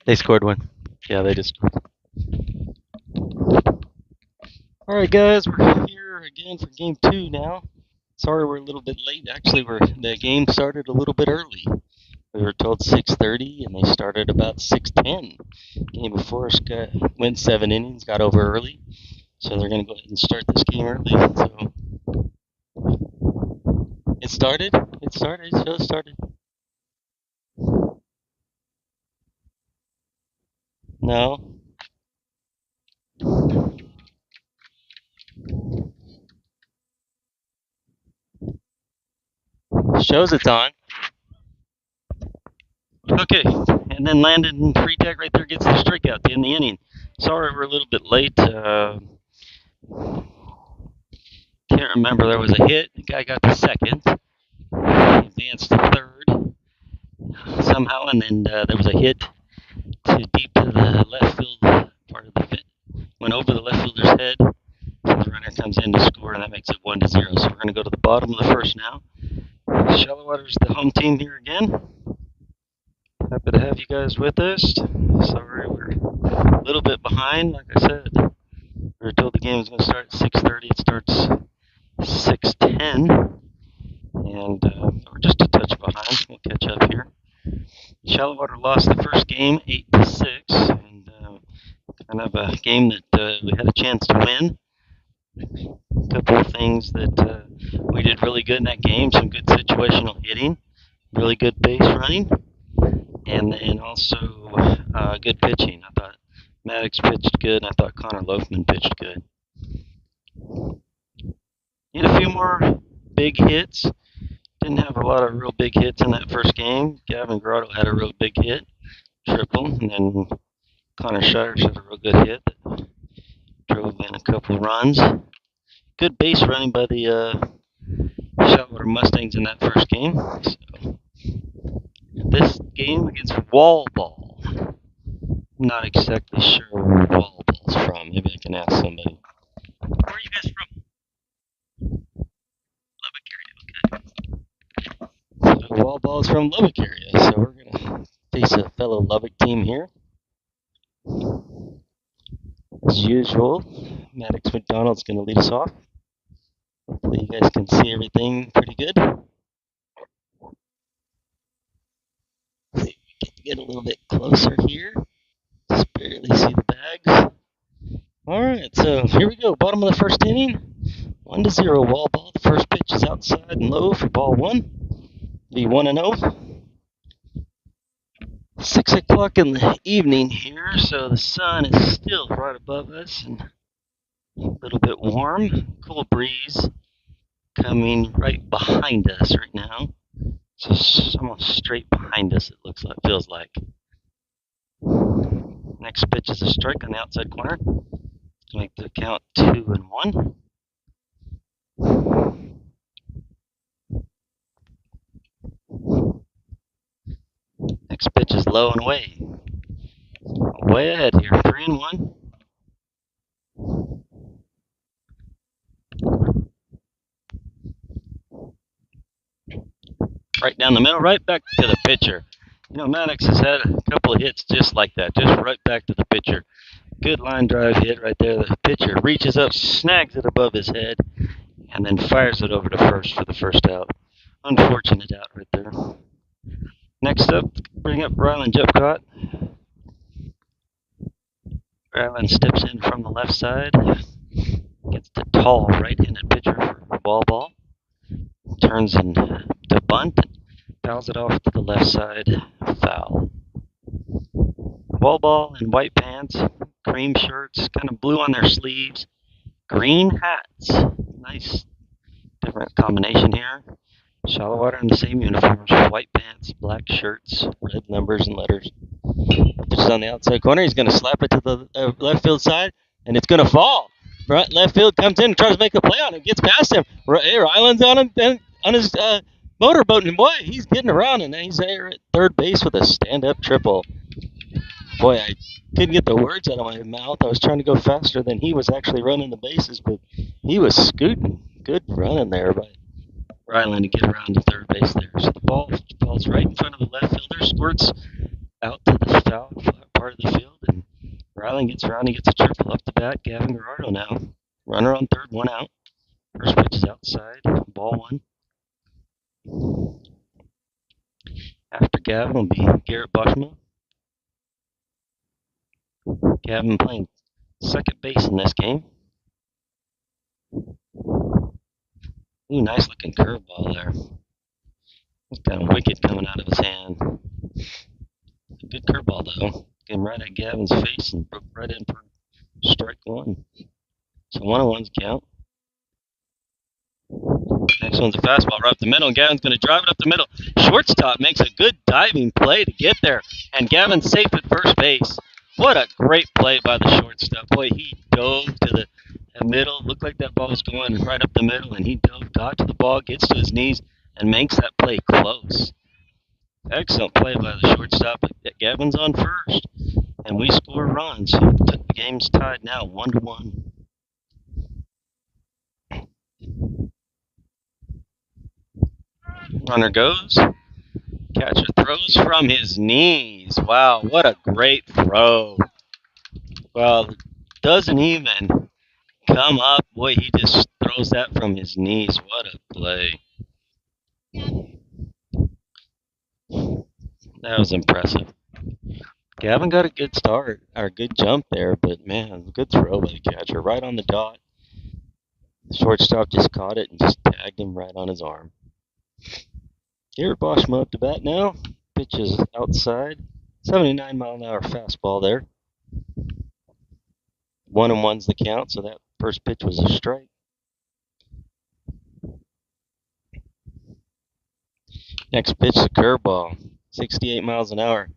They scored one. Yeah, they just scored. All right, guys, we're here again for game two now. Sorry we're a little bit late. Actually, the game started a little bit early. We were told 6:30, and they started about 6:10. Game before us went 7 innings, got over early, so they're going to go ahead and start this game early. So it started. It started. It just started. No. Shows it's on. Okay, and then Landon Freetag right there gets the strikeout to end the inning. Sorry we're a little bit late. Can't remember. There was a hit. The guy got the second. Advanced to third somehow, and then there was a hit to deep to the left field part of the fit. Went over the left fielder's head. So the runner comes in to score, and that makes it 1-0. So we're going to go to the bottom of the first now. Shallowater's the home team here again. Happy to have you guys with us. Sorry we're a little bit behind. Like I said, we were told the game was going to start at 6:30. It starts 6:10, and we're just a touch behind. We'll catch up here. Shallowater lost the first game 8-6, and kind of a game that we had a chance to win. A couple of things that we did really good in that game: some good situational hitting, really good base running, and then also good pitching. I thought Maddox pitched good, and I thought Connor Loafman pitched good. Need a few more big hits. Didn't have a lot of real big hits in that first game. Gavin Grotto had a real big hit, triple, and then Connor Shires had a real good hit that drove in a couple of runs. Good base running by the Shallowater Mustangs in that first game. So, this game against Walball. I'm not exactly sure where Walball's from. Maybe I can ask somebody. Where are you guys from? Lubbock area, okay. So Walball's from Lubbock area, so we're going to face a fellow Lubbock team here. As usual, Maddox McDonald's going to lead us off. Hopefully you guys can see everything pretty good. See if we can get a little bit closer here. Just barely see the bags. Alright, so here we go. Bottom of the first inning. 1-0 Walball. The first pitch is outside and low for ball one. Be 1-0. 6 o'clock in the evening here, so the sun is still right above us and a little bit warm. Cool breeze coming right behind us right now. It's almost straight behind us, it feels like. Next pitch is a strike on the outside corner. Make the count 2-1. Next pitch is low and away. Way ahead here, 3-1. Right down the middle, right back to the pitcher. You know, Maddox has had a couple of hits just like that, just right back to the pitcher. Good line drive hit right there. The pitcher reaches up, snags it above his head, and then fires it over to first for the first out. Unfortunate out right there. Next up, bring up Rylan Jepcott. Rylan steps in from the left side, gets the tall right-handed pitcher for Walball, turns into bunt, and fouls it off to the left side, foul. Walball in white pants, cream shirts, kind of blue on their sleeves, green hats. Nice different combination here. Shallowater in the same uniforms, white pants, black shirts, red numbers and letters. Pitch is on the outside corner. He's going to slap it to the left field side, and it's going to fall. Right, left field comes in and tries to make a play on it. Gets past him. Ryland's on him on his motorboat, and boy, he's getting around, and he's there at third base with a stand-up triple. Boy, I couldn't get the words out of my mouth. I was trying to go faster than he was actually running the bases, but he was scooting. Good running there by Ryland to get around to third base there. So the ball falls right in front of the left fielder, squirts out to the foul part smiling, gets around, he gets a triple up the bat. Gavin Gerardo now. Runner on third, one out. First pitch is outside, ball one. After Gavin will be Garrett Bushma. Gavin playing second base in this game. Ooh, nice looking curveball there. It's kind of wicked coming out of his hand. Good curveball though. Came right at Gavin's face and broke right in for strike one. So 1-on-1's count. Next one's a fastball right up the middle, and Gavin's going to drive it up the middle. Shortstop makes a good diving play to get there, and Gavin's safe at first base. What a great play by the shortstop. Boy, he dove to the middle. Looked like that ball was going right up the middle, and he dove, got to the ball, gets to his knees, and makes that play close. Excellent play by the shortstop. Gavin's on first, and we score runs. The game's tied now, 1-1. Runner goes. Catcher throws from his knees. Wow, what a great throw. Well, doesn't even come up. Boy, he just throws that from his knees. What a play. That was impressive. Gavin got a good start, or a good jump there, but man, good throw by the catcher. Right on the dot. The shortstop just caught it and just tagged him right on his arm. Garrett Boschma up to bat now. Pitch is outside. 79-mile-an-hour fastball there. 1-1's the count, so that first pitch was a strike. Next pitch, the curveball. 68 miles an hour.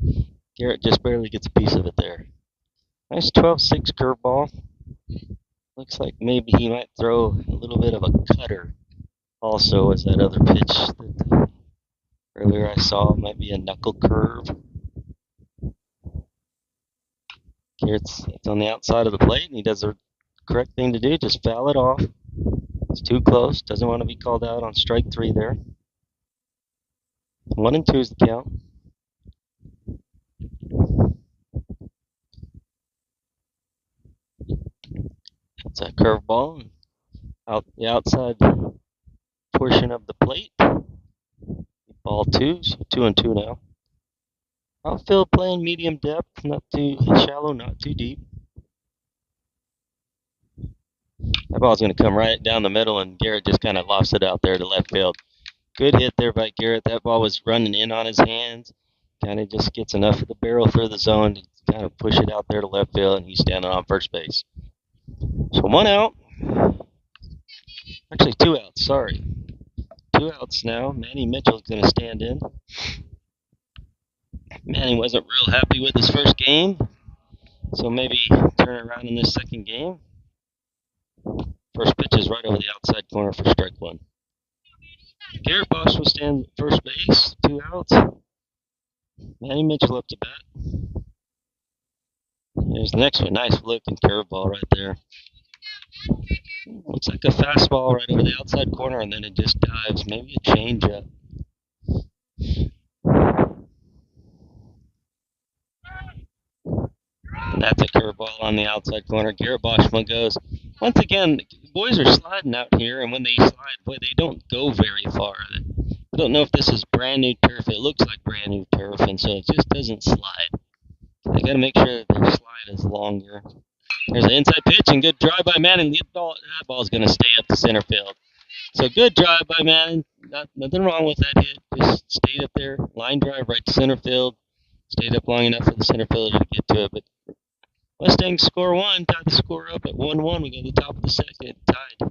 Garrett just barely gets a piece of it there. Nice 12-6 curveball. Looks like maybe he might throw a little bit of a cutter also as that other pitch that earlier I saw. Might be a knuckle curve. Garrett's on the outside of the plate, and he does the correct thing to do. Just foul it off. It's too close. Doesn't want to be called out on strike three there. 1-2 is the count. It's a curveball out the outside portion of the plate. Ball two, so 2-2 now. Outfield playing medium depth, not too shallow, not too deep. That ball's going to come right down the middle, and Garrett just kind of lofts it out there to left field. Good hit there by Garrett. That ball was running in on his hands. Kind of just gets enough of the barrel through the zone to kind of push it out there to left field, and he's standing on first base. So 1 out. Actually, 2 outs, sorry. 2 outs now. Manny Mitchell's going to stand in. Manny wasn't real happy with his first game, so maybe turn around in this second game. First pitch is right over the outside corner for strike one. Garrett Bosch will stand at first base. 2 outs. Manny Mitchell up to bat. Here's the next one. Nice looking curveball right there. Looks like a fastball right over the outside corner, and then it just dives. Maybe a changeup. And that's a curveball on the outside corner. Garrett Boschma goes. Once again, boys are sliding out here, and when they slide, boy, they don't go very far. I don't know if this is brand new turf. It looks like brand new turf, and so it just doesn't slide. They got to make sure that their slide is longer. There's an inside pitch and good drive by Manning. That ball's going to stay up to center field. So good drive by Manning. Nothing wrong with that hit. Just stayed up there. Line drive right to center field. Stayed up long enough for the center fielder to get to it. But Mustangs score one. Tied the score up at 1-1. We go to the top of the second. Tied.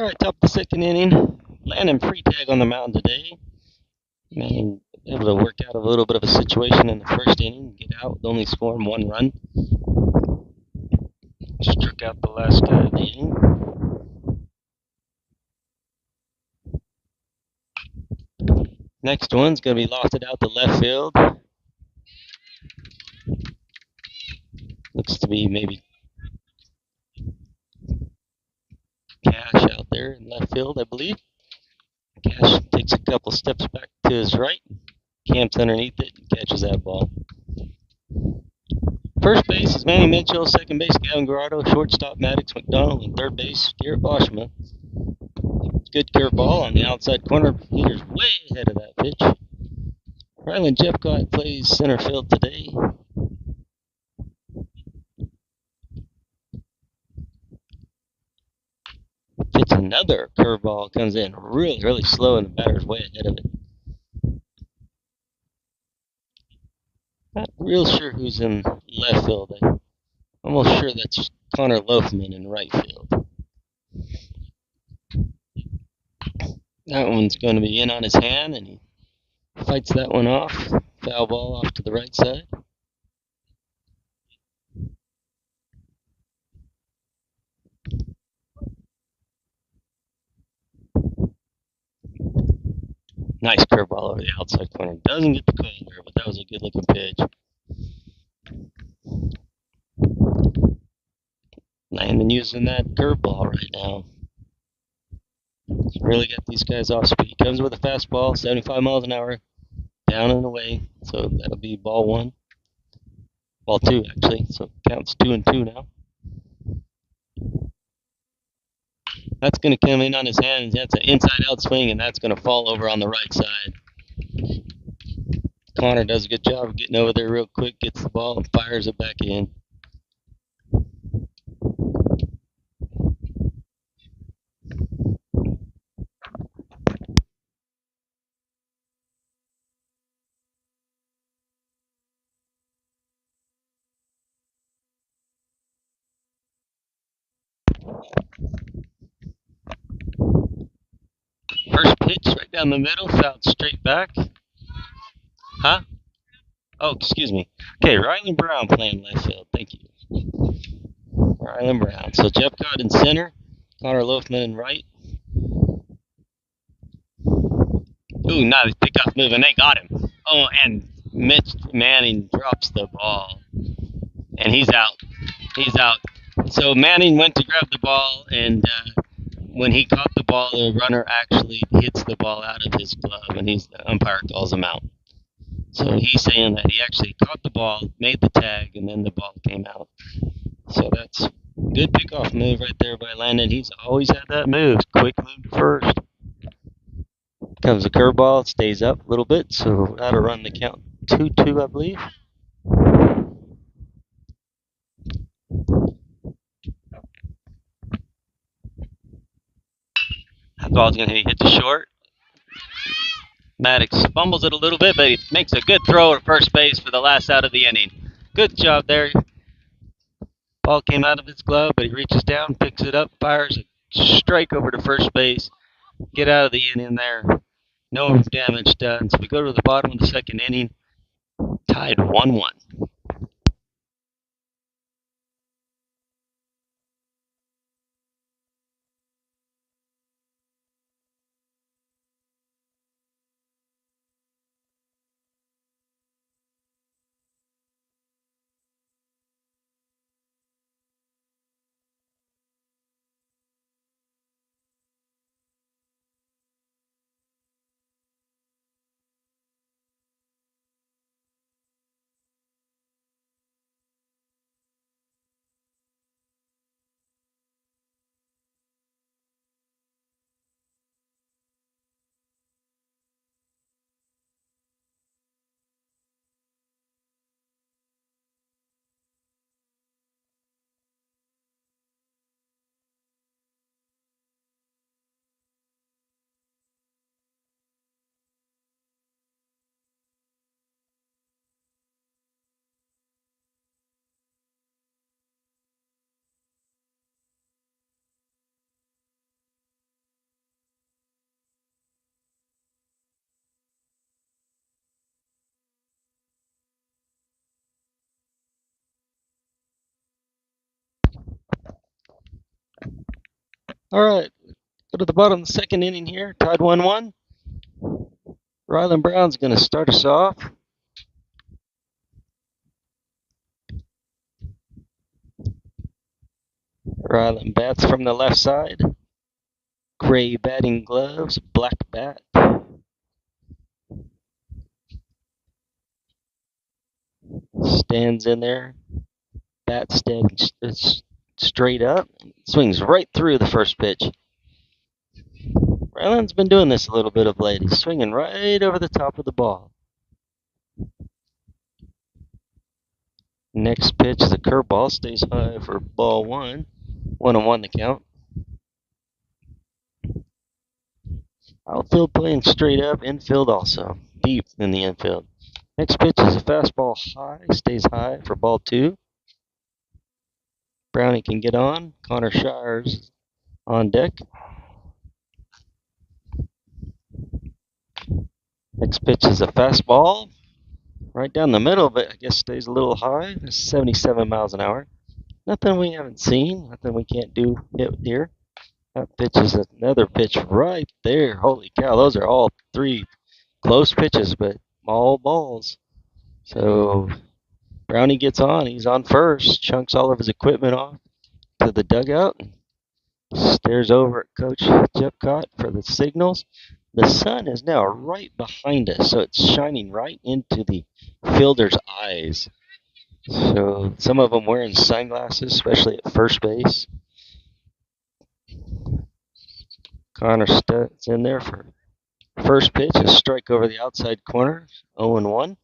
All right, top of the second inning. Landon free tag on the mound today. Manning able to work out a little bit of a situation in the first inning, get out, only scoring 1 run. Struck out the last guy of the inning. Next one's going to be lofted out to left field. Looks to be maybe Cash out there in left field, I believe. Cash takes a couple steps back to his right, camps underneath it, and catches that ball. First base is Manny Mitchell, second base Gavin Garado, shortstop Maddox McDonald, and third base Garrett Boschma. Good curveball on the outside corner. Peter's way ahead of that pitch. Ryland Jeffcott plays center field today. Gets another curveball, comes in really slow, and the batter's way ahead of it. Not real sure who's in left field. I'm almost sure that's Connor Loafman in right field. That one's going to be in on his hand, and he fights that one off. Foul ball off to the right side. Nice curveball over the outside corner. Doesn't get the call there, but that was a good looking pitch. Landon using that curveball right now. He's really got these guys off speed. Comes with a fastball, 75 miles an hour, down and away. So that'll be ball 1. Ball 2, actually. So it counts 2-2 now. That's going to come in on his hand. That's an inside-out swing, and that's going to fall over on the right side. Connor does a good job of getting over there real quick, gets the ball, and fires it back in. First pitch right down the middle, fouled straight back. Huh? Oh, excuse me. Okay, Ryland Brown playing left field. Thank you. Ryland Brown. So Jeff Cott in center, Connor Loafman in right. Ooh, nice pickoff move, and they got him. Oh, and Mitch Manning drops the ball, and he's out. He's out. So Manning went to grab the ball, and when he caught the ball, the runner actually hits the ball out of his glove, and the umpire calls him out. So he's saying that he actually caught the ball, made the tag, and then the ball came out. So that's a good pickoff move right there by Landon. He's always had that move. Quick move to first. Comes a curveball, stays up a little bit, so that'll run the count 2-2, I believe. That ball's going to hit to short. Maddox fumbles it a little bit, but he makes a good throw at first base for the last out of the inning. Good job there. Ball came out of his glove, but he reaches down, picks it up, fires a strike over to first base. Get out of the inning there. No damage done. So we go to the bottom of the second inning, tied 1-1. All right, go to the bottom of the second inning here. Tied 1-1. Ryland Brown's going to start us off. Ryland bats from the left side. Gray batting gloves, black bat. Stands in there. Bat straight up. Swings right through the first pitch. Ryland's been doing this a little bit of late. He's swinging right over the top of the ball. Next pitch is a curveball. Stays high for ball one. 1-1 the count. Outfield playing straight up. Infield also. Deep in the infield. Next pitch is a fastball high. Stays high for ball two. Brownie can get on. Connor Shires on deck. Next pitch is a fastball. Right down the middle, but I guess stays a little high. 77 miles an hour. Nothing we haven't seen. Nothing we can't do here. That pitch is another pitch right there. Holy cow, those are all three close pitches, but all balls. So Brownie gets on. He's on first. Chunks all of his equipment off to the dugout. Stares over at Coach Jepcott for the signals. The sun is now right behind us, so it's shining right into the fielder's eyes. So some of them wearing sunglasses, especially at first base. Connor Stutt's in there for first pitch, a strike over the outside corner, 0-1.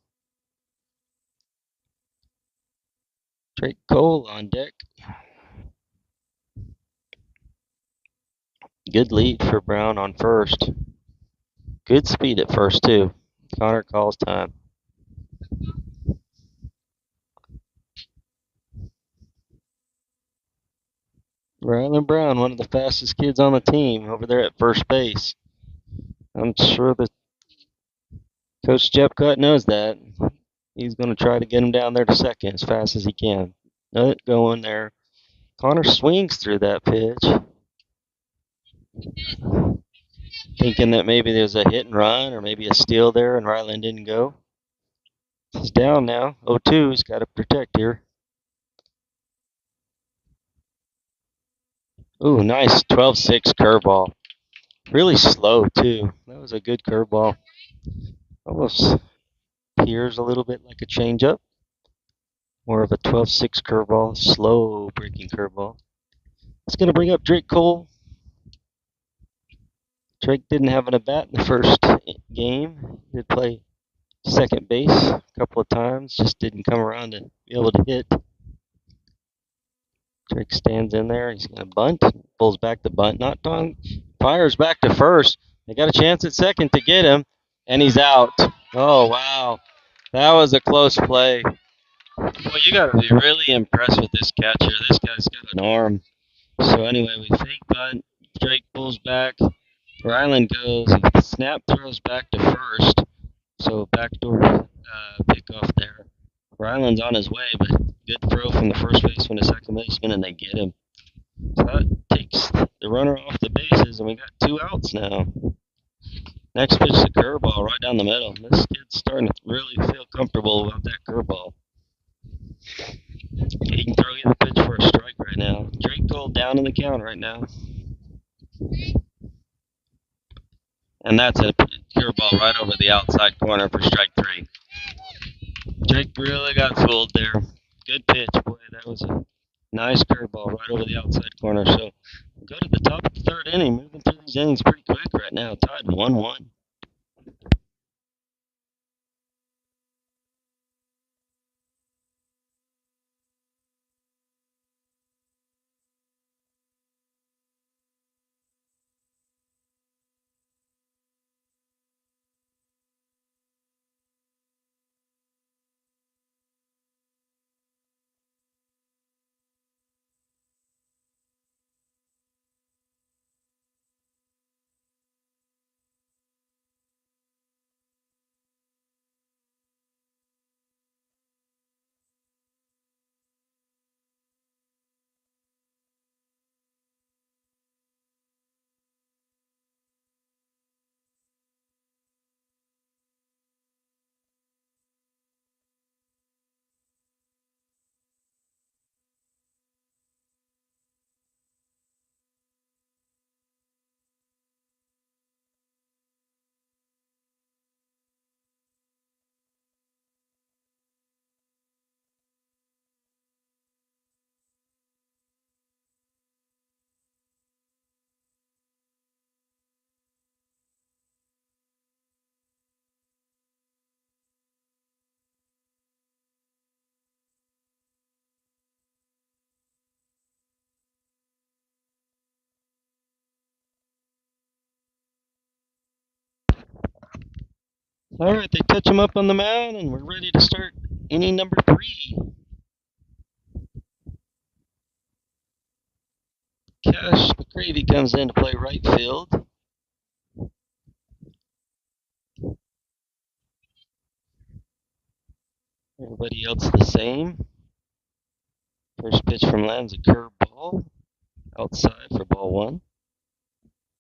Drake Cole on deck. Good lead for Brown on first. Good speed at first, too. Connor calls time. Ryland Brown, one of the fastest kids on the team over there at first base. I'm sure that Coach Jepcott knows that. He's going to try to get him down there to second as fast as he can. Nut going there. Connor swings through that pitch, thinking that maybe there's a hit and run or maybe a steal there, and Ryland didn't go. He's down now. 0-2. He's got to protect here. Ooh, nice 12-6 curveball. Really slow, too. That was a good curveball. Almost appears a little bit like a changeup. More of a 12-6 curveball, slow breaking curveball. It's going to bring up Drake Cole. Drake didn't have an at-bat in the first game. He did play second base a couple of times, just didn't come around to be able to hit. Drake stands in there. He's going to bunt. Pulls back the bunt. Not done. Fires back to first. They got a chance at second to get him, and he's out. Oh, wow. That was a close play. Well, you got to be really impressed with this catcher. This guy's got an arm. So anyway, we fake bunt. Drake pulls back. Ryland goes. He snap throws back to first. So backdoor pickoff there. Ryland's on his way, but good throw from the first baseman to second baseman, and they get him. So that takes the runner off the bases, and we got 2 outs now. Next pitch is a curveball right down the middle. This kid's starting to really feel comfortable about that curveball. He can throw either pitch for a strike right now. Drake Cole down in the count right now. And that's a curveball right over the outside corner for strike 3. Drake really got fooled there. Good pitch, boy. That was a nice curveball right over the outside corner. So we'll go to the top of the third inning. Moving through these innings pretty quick right now. Tied 1-1. All right, they touch him up on the mound, and we're ready to start inning number 3. Cash McCravey comes in to play right field. Everybody else the same. First pitch from Land's a curveball. Outside for ball 1.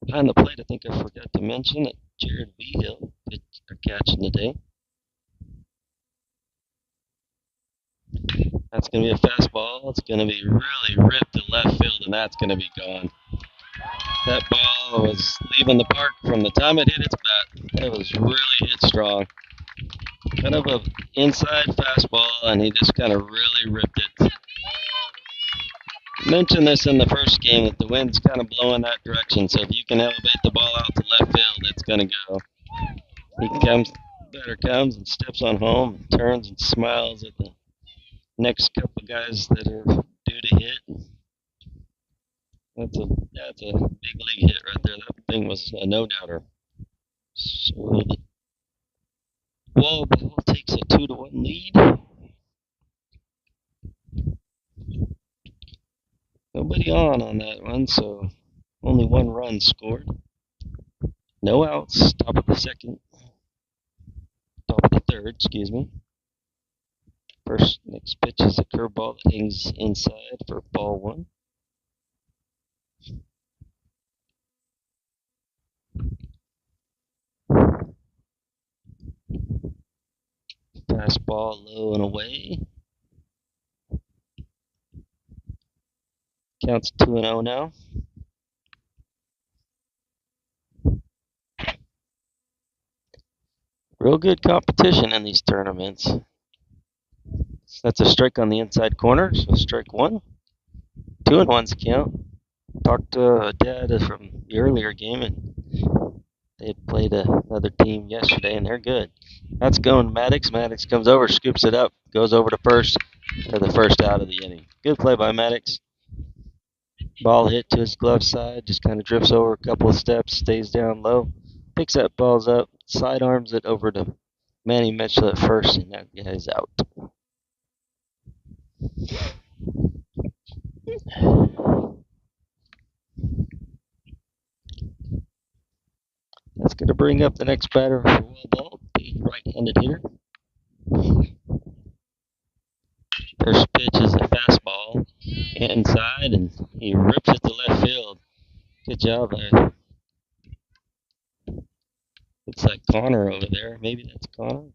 Behind the plate, I think I forgot to mention that Jared Behill are catching today. That's going to be a fastball. It's going to be really ripped to left field, and that's going to be gone. That ball was leaving the park from the time it hit its bat. It was really hit strong. Kind of a inside fastball, and he just kind of really ripped it. Mentioned this in the first game that the wind's kind of blowing that direction, so if you can elevate the ball out to left field, it's going to go. He comes and steps on home, turns and smiles at the next couple guys that are due to hit. That's a big league hit right there. That thing was a no-doubter. So Walball takes a 2-1 lead. Nobody on that one, so only 1 run scored. No outs. Top of the third, excuse me. Next pitch is a curveball that hangs inside for ball 1. Fastball low and away. Counts 2-0 now. Real good competition in these tournaments. That's a strike on the inside corner, so strike 1. 2-1's count. Talked to Dad from the earlier game, and they had played another team yesterday, and they're good. That's going Maddox. Maddox comes over, scoops it up, goes over to first for the first out of the inning. Good play by Maddox. Ball hit to his glove side, just kind of drifts over a couple of steps, stays down low, picks that balls up, sidearms it over to Manny Mitchell at first, and that guy's out. That's going to bring up the next batter for Walball, the right-handed hitter. First pitch is a fastball inside, and he rips it to left field. Good job there. Looks like Connor over there. Maybe that's Connor.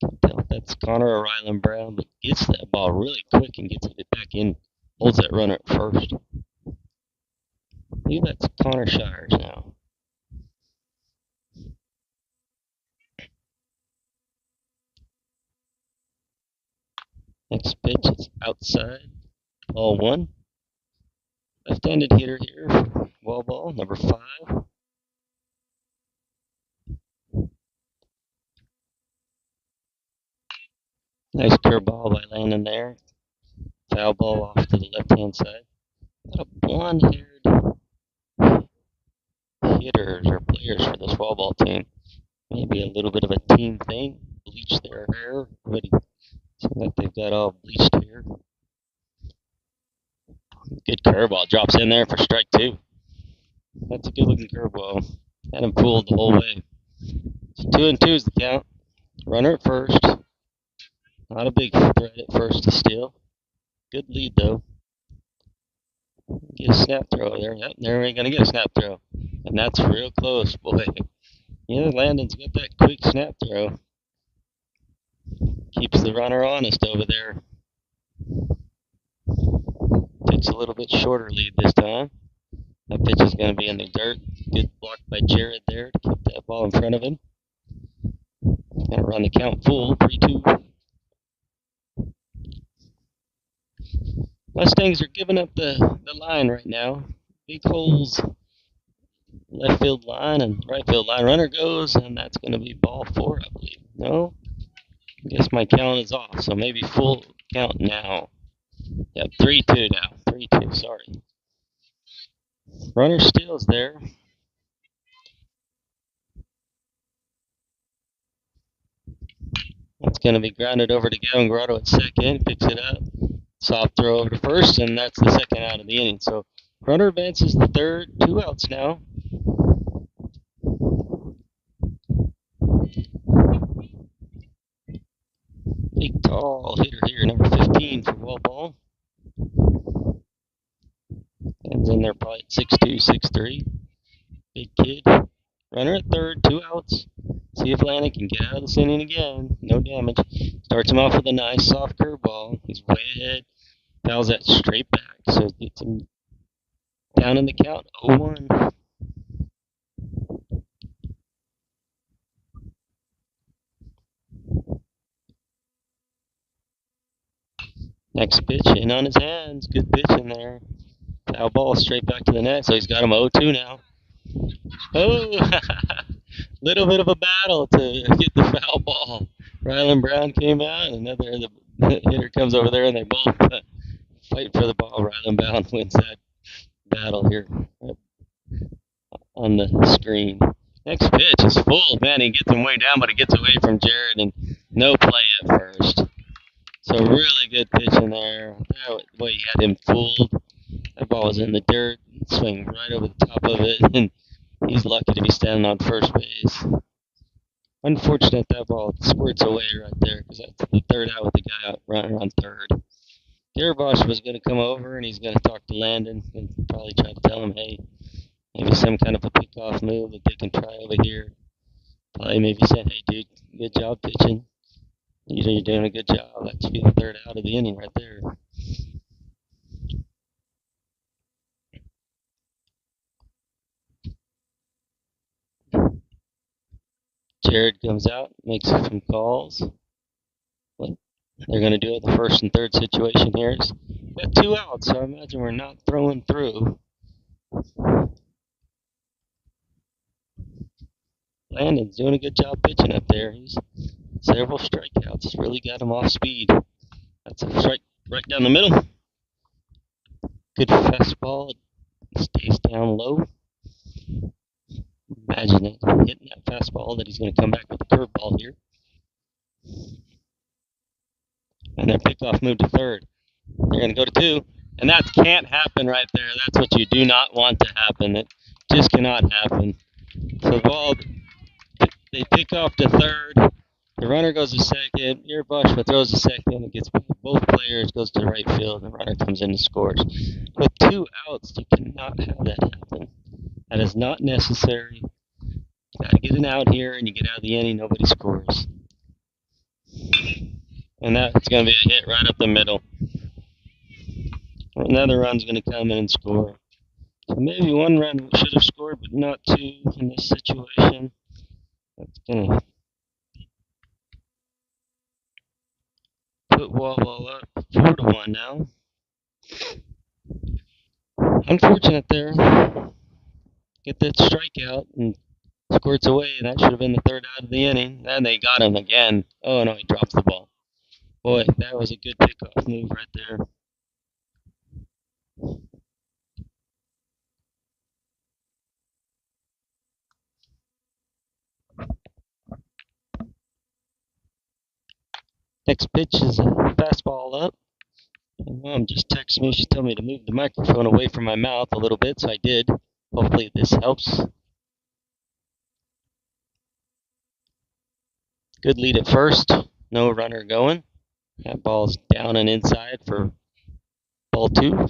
Can't tell if that's Connor or Rylan Brown, but gets that ball really quick and gets it back in. Holds that runner at first. I believe that's Connor Shires now. Next pitch is outside. Ball 1. Left-handed hitter here for Walball, number 5. Nice curveball by Landon there. Foul ball off to the left-hand side. A lot of blonde-haired hitters or players for this Walball team. Maybe a little bit of a team thing. Bleach their hair. Everybody seems like they've got all bleached hair. Good curveball. Drops in there for strike 2. That's a good-looking curveball. Had him fooled the whole way. So 2-2 is the count. Runner at first. Not a big threat at first to steal. Good lead, though. Get a snap throw there. Yep, there we going to get a snap throw. And that's real close, boy. Yeah, Landon's got that quick snap throw. Keeps the runner honest over there. Takes a little bit shorter lead this time. That pitch is going to be in the dirt. Good block by Jared there to keep that ball in front of him. Going to run the count full, 3-2. Mustangs are giving up the line right now. Big holes, left field line and right field line. Runner goes, and that's going to be ball 4, I believe. No? I guess my count is off, so maybe full count now. Yep, 3-2 now. 3-2, sorry. Runner steals there. It's going to be grounded over to Gavin Grotto at second. Picks it up. Soft throw over to first, and that's the second out of the inning. So runner advances the third. 2 outs now. Big tall hitter here, number 15 for Walball. Ends in there probably at 6'2", 6'3". Big kid. Runner at third, 2 outs. See if Landon can get out of this inning again. No damage. Starts him off with a nice soft curveball. He's way ahead. Fouls that straight back, so it gets him down in the count, 0-1. Next pitch in on his hands. Good pitch in there. Foul ball straight back to the net, so he's got him 0-2 now. Oh, little bit of a battle to get the foul ball. Rylan Brown came out, and another the hitter comes over there, and they both fight for the ball. Rylan Brown wins that battle here on the screen. Next pitch is full. Man, he gets him way down, but he gets away from Jared, and no play at first. So really good pitch in there. That way he had him fooled. That ball was in the dirt, swing right over the top of it, and he's lucky to be standing on first base. Unfortunate that ball squirts away right there because that's the third out with the guy out running on third. Garibosh was going to come over and he's going to talk to Landon and probably try to tell him, hey, maybe some kind of a pickoff move that they can try over here. Probably maybe saying, hey, dude, good job pitching. You're doing a good job. That should be the third out of the inning right there. Jared comes out, makes some calls. What they're going to do at the first and third situation here is got 2 outs, so I imagine we're not throwing through. Landon's doing a good job pitching up there. He's several strikeouts. It's really got him off speed. That's a strike right down the middle. Good fastball. It stays down low. Imagine it hitting that fastball that he's going to come back with a curveball here. And their pickoff move to third. They're going to go to 2. And that can't happen right there. That's what you do not want to happen. It just cannot happen. So the ball, they pick off to third. The runner goes to second. Garibosh throws to second. It gets both players, goes to right field. The runner comes in and scores. With 2 outs, you cannot have that happen. That is not necessary. You got to get an out here, and you get out of the inning. Nobody scores. And that's going to be a hit right up the middle. Another run's going to come in and score. So maybe 1 run should have scored, but not 2 in this situation. That's going to put Walball up 4-1 now. Unfortunate there. Get that strikeout and squirts away, and that should have been the third out of the inning. And they got him again. Oh no, he drops the ball. Boy, that was a good pickoff move right there. Next pitch is a fastball up. Mom just texted me. She told me to move the microphone away from my mouth a little bit, so I did. Hopefully this helps. Good lead at first. No runner going. That ball's down and inside for ball 2.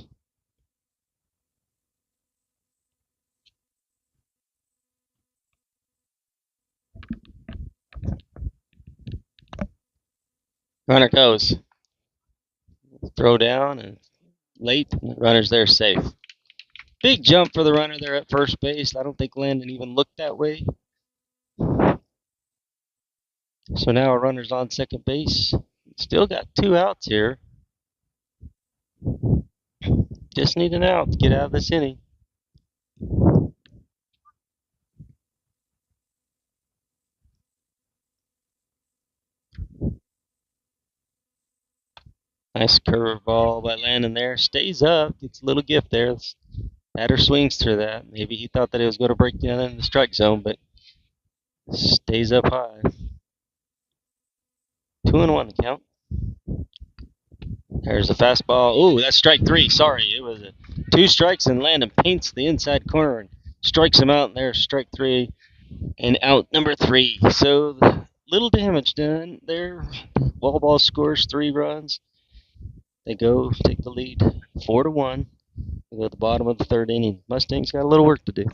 Runner goes. Throw down and late. Runner's there safe. Big jump for the runner there at first base. I don't think Landon even looked that way. So now our runner's on second base. Still got 2 outs here. Just need an out to get out of this inning. Nice curveball by Landon there. Stays up. Gets a little gift there. Batter swings through that. Maybe he thought that it was going to break down in the strike zone, but stays up high. 2-1 the count. There's the fastball. Ooh, that's strike 3. Sorry, it was 2 strikes, and Landon paints the inside corner and strikes him out. And there's strike 3 and out number 3. So little damage done there. Walball scores 3 runs. They go take the lead 4-1. We go at the bottom of the 3rd inning. Mustangs got a little work to do.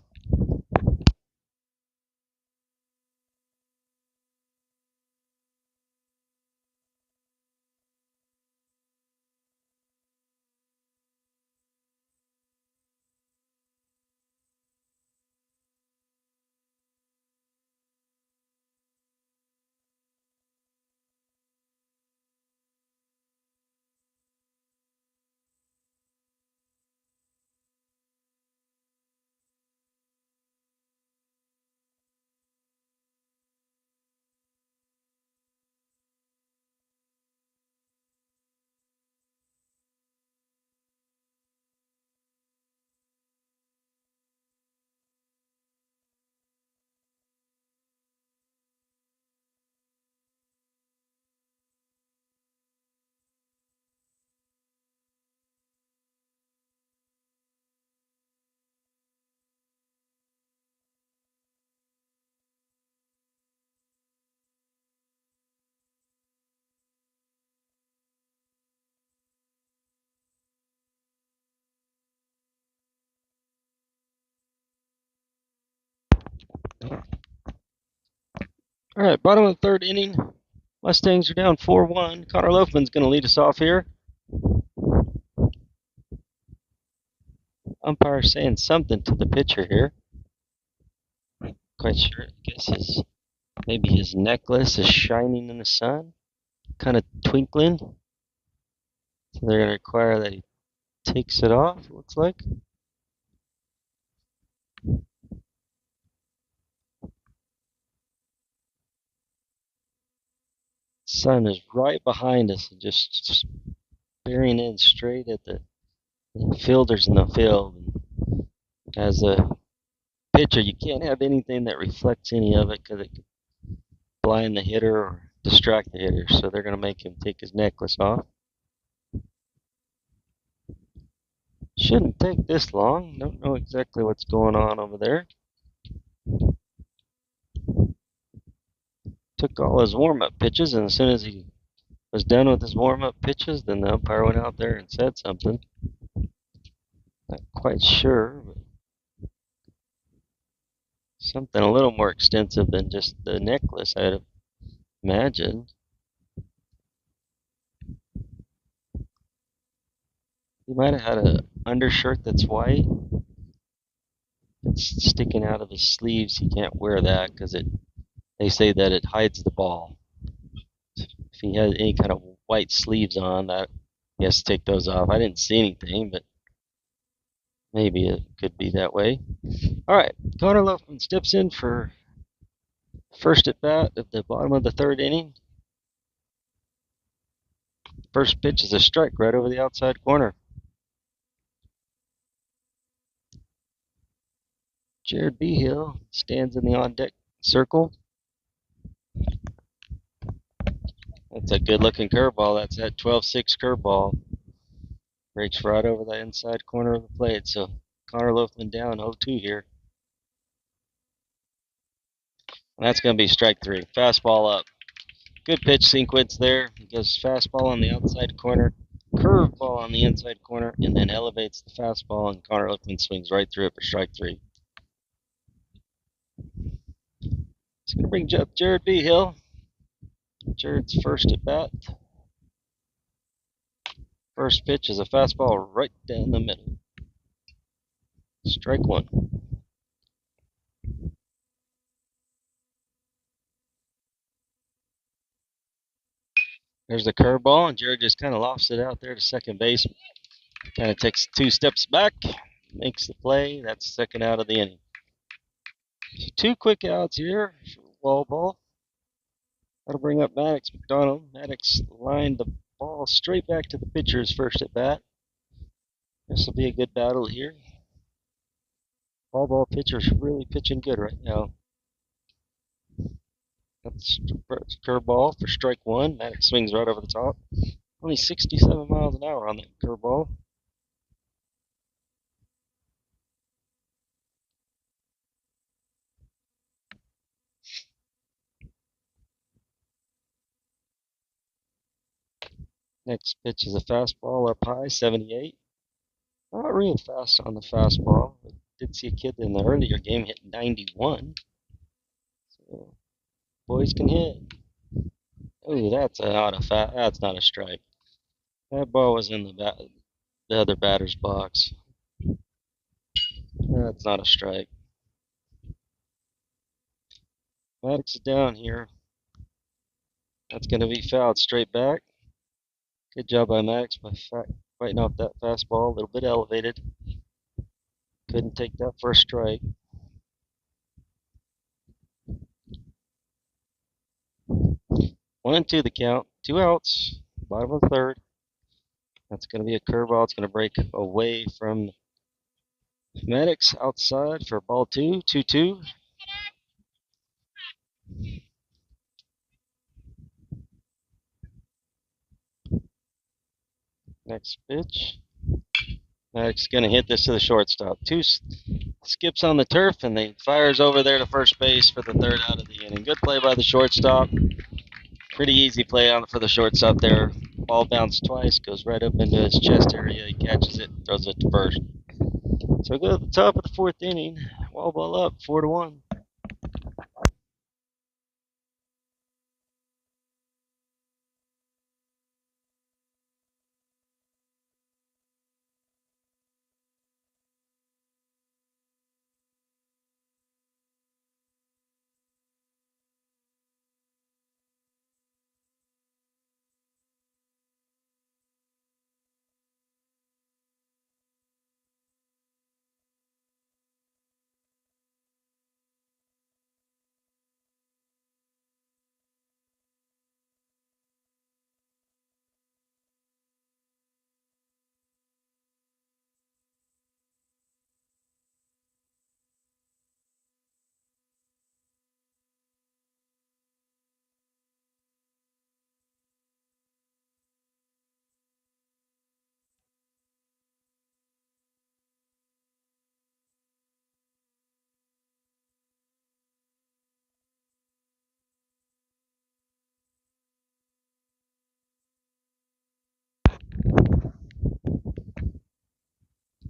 All right, bottom of the 3rd inning. Mustangs are down 4-1. Connor Loafman's going to lead us off here. Umpire saying something to the pitcher here. Quite sure. I guess maybe his necklace is shining in the sun, kind of twinkling. So they're going to require that he takes it off, it looks like. Sun is right behind us and just bearing in straight at the fielders in the field. As a pitcher, you can't have anything that reflects any of it because it could blind the hitter or distract the hitter. So they're going to make him take his necklace off. Shouldn't take this long. Don't know exactly what's going on over there. Took all his warm-up pitches, and as soon as he was done with his warm-up pitches, then the umpire went out there and said something. Not quite sure, but something a little more extensive than just the necklace, I'd imagine. He might have had an undershirt that's white. It's sticking out of his sleeves. He can't wear that because they say that it hides the ball. If he has any kind of white sleeves on, he has to take those off. I didn't see anything, but maybe it could be that way. All right, Connor Loafman steps in for first at bat at the bottom of the 3rd inning. First pitch is a strike right over the outside corner. Jared Behill stands in the on-deck circle. That's a good-looking curveball. That's that 12-6 curveball. Breaks right over the inside corner of the plate. So Connor Loafman down 0-2 here. And that's going to be strike 3. Fastball up. Good pitch sequence there. He goes fastball on the outside corner, curveball on the inside corner, and then elevates the fastball, and Connor Loafman swings right through it for strike 3. It's going to bring up Jared Behill. Jared's first at bat. First pitch is a fastball right down the middle. Strike 1. There's the curveball, and Jared just kind of lofts it out there to second base. Kind of takes 2 steps back, makes the play. That's the 2nd out of the inning. 2 quick outs here for Walball. That'll bring up Maddox McDonald. Maddox lined the ball straight back to the pitcher's first at bat. This will be a good battle here. Walball pitcher's really pitching good right now. That's curveball for strike one. Maddox swings right over the top. Only 67 miles an hour on that curveball. Next pitch is a fastball up high, 78. Not real fast on the fastball. I did see a kid in the earlier game hit 91. So boys can hit. Oh, that's not a strike. That ball was in the other batter's box. That's not a strike. Maddox is down here. That's going to be fouled straight back. Good job by Maddox by fighting off that fastball. A little bit elevated. Couldn't take that first strike. 1-2 the count. 2 outs. Bottom of the third. That's going to be a curveball. It's going to break away from Maddox outside for ball 2. 2-2. Next pitch. Maddox is going to hit this to the shortstop. 2 skips on the turf, and they fires over there to first base for the third out of the inning. Good play by the shortstop. Pretty easy play for the shortstop there. Ball bounced twice, goes right up into his chest area. He catches it, throws it to first. So go to the top of the fourth inning. Walball up 4-1.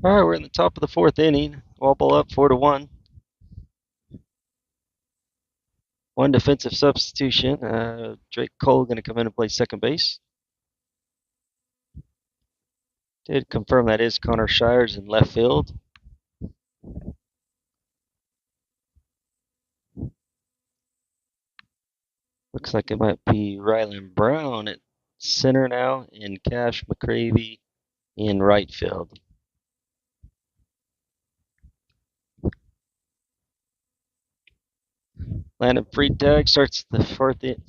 All right, we're in the top of the fourth inning. Walball up 4-1. One defensive substitution. Drake Cole going to come in and play second base. Did confirm that is Connor Shires in left field. Looks like it might be Rylan Brown at center now, and Cash McCravey in right field. Landon Freitag starts the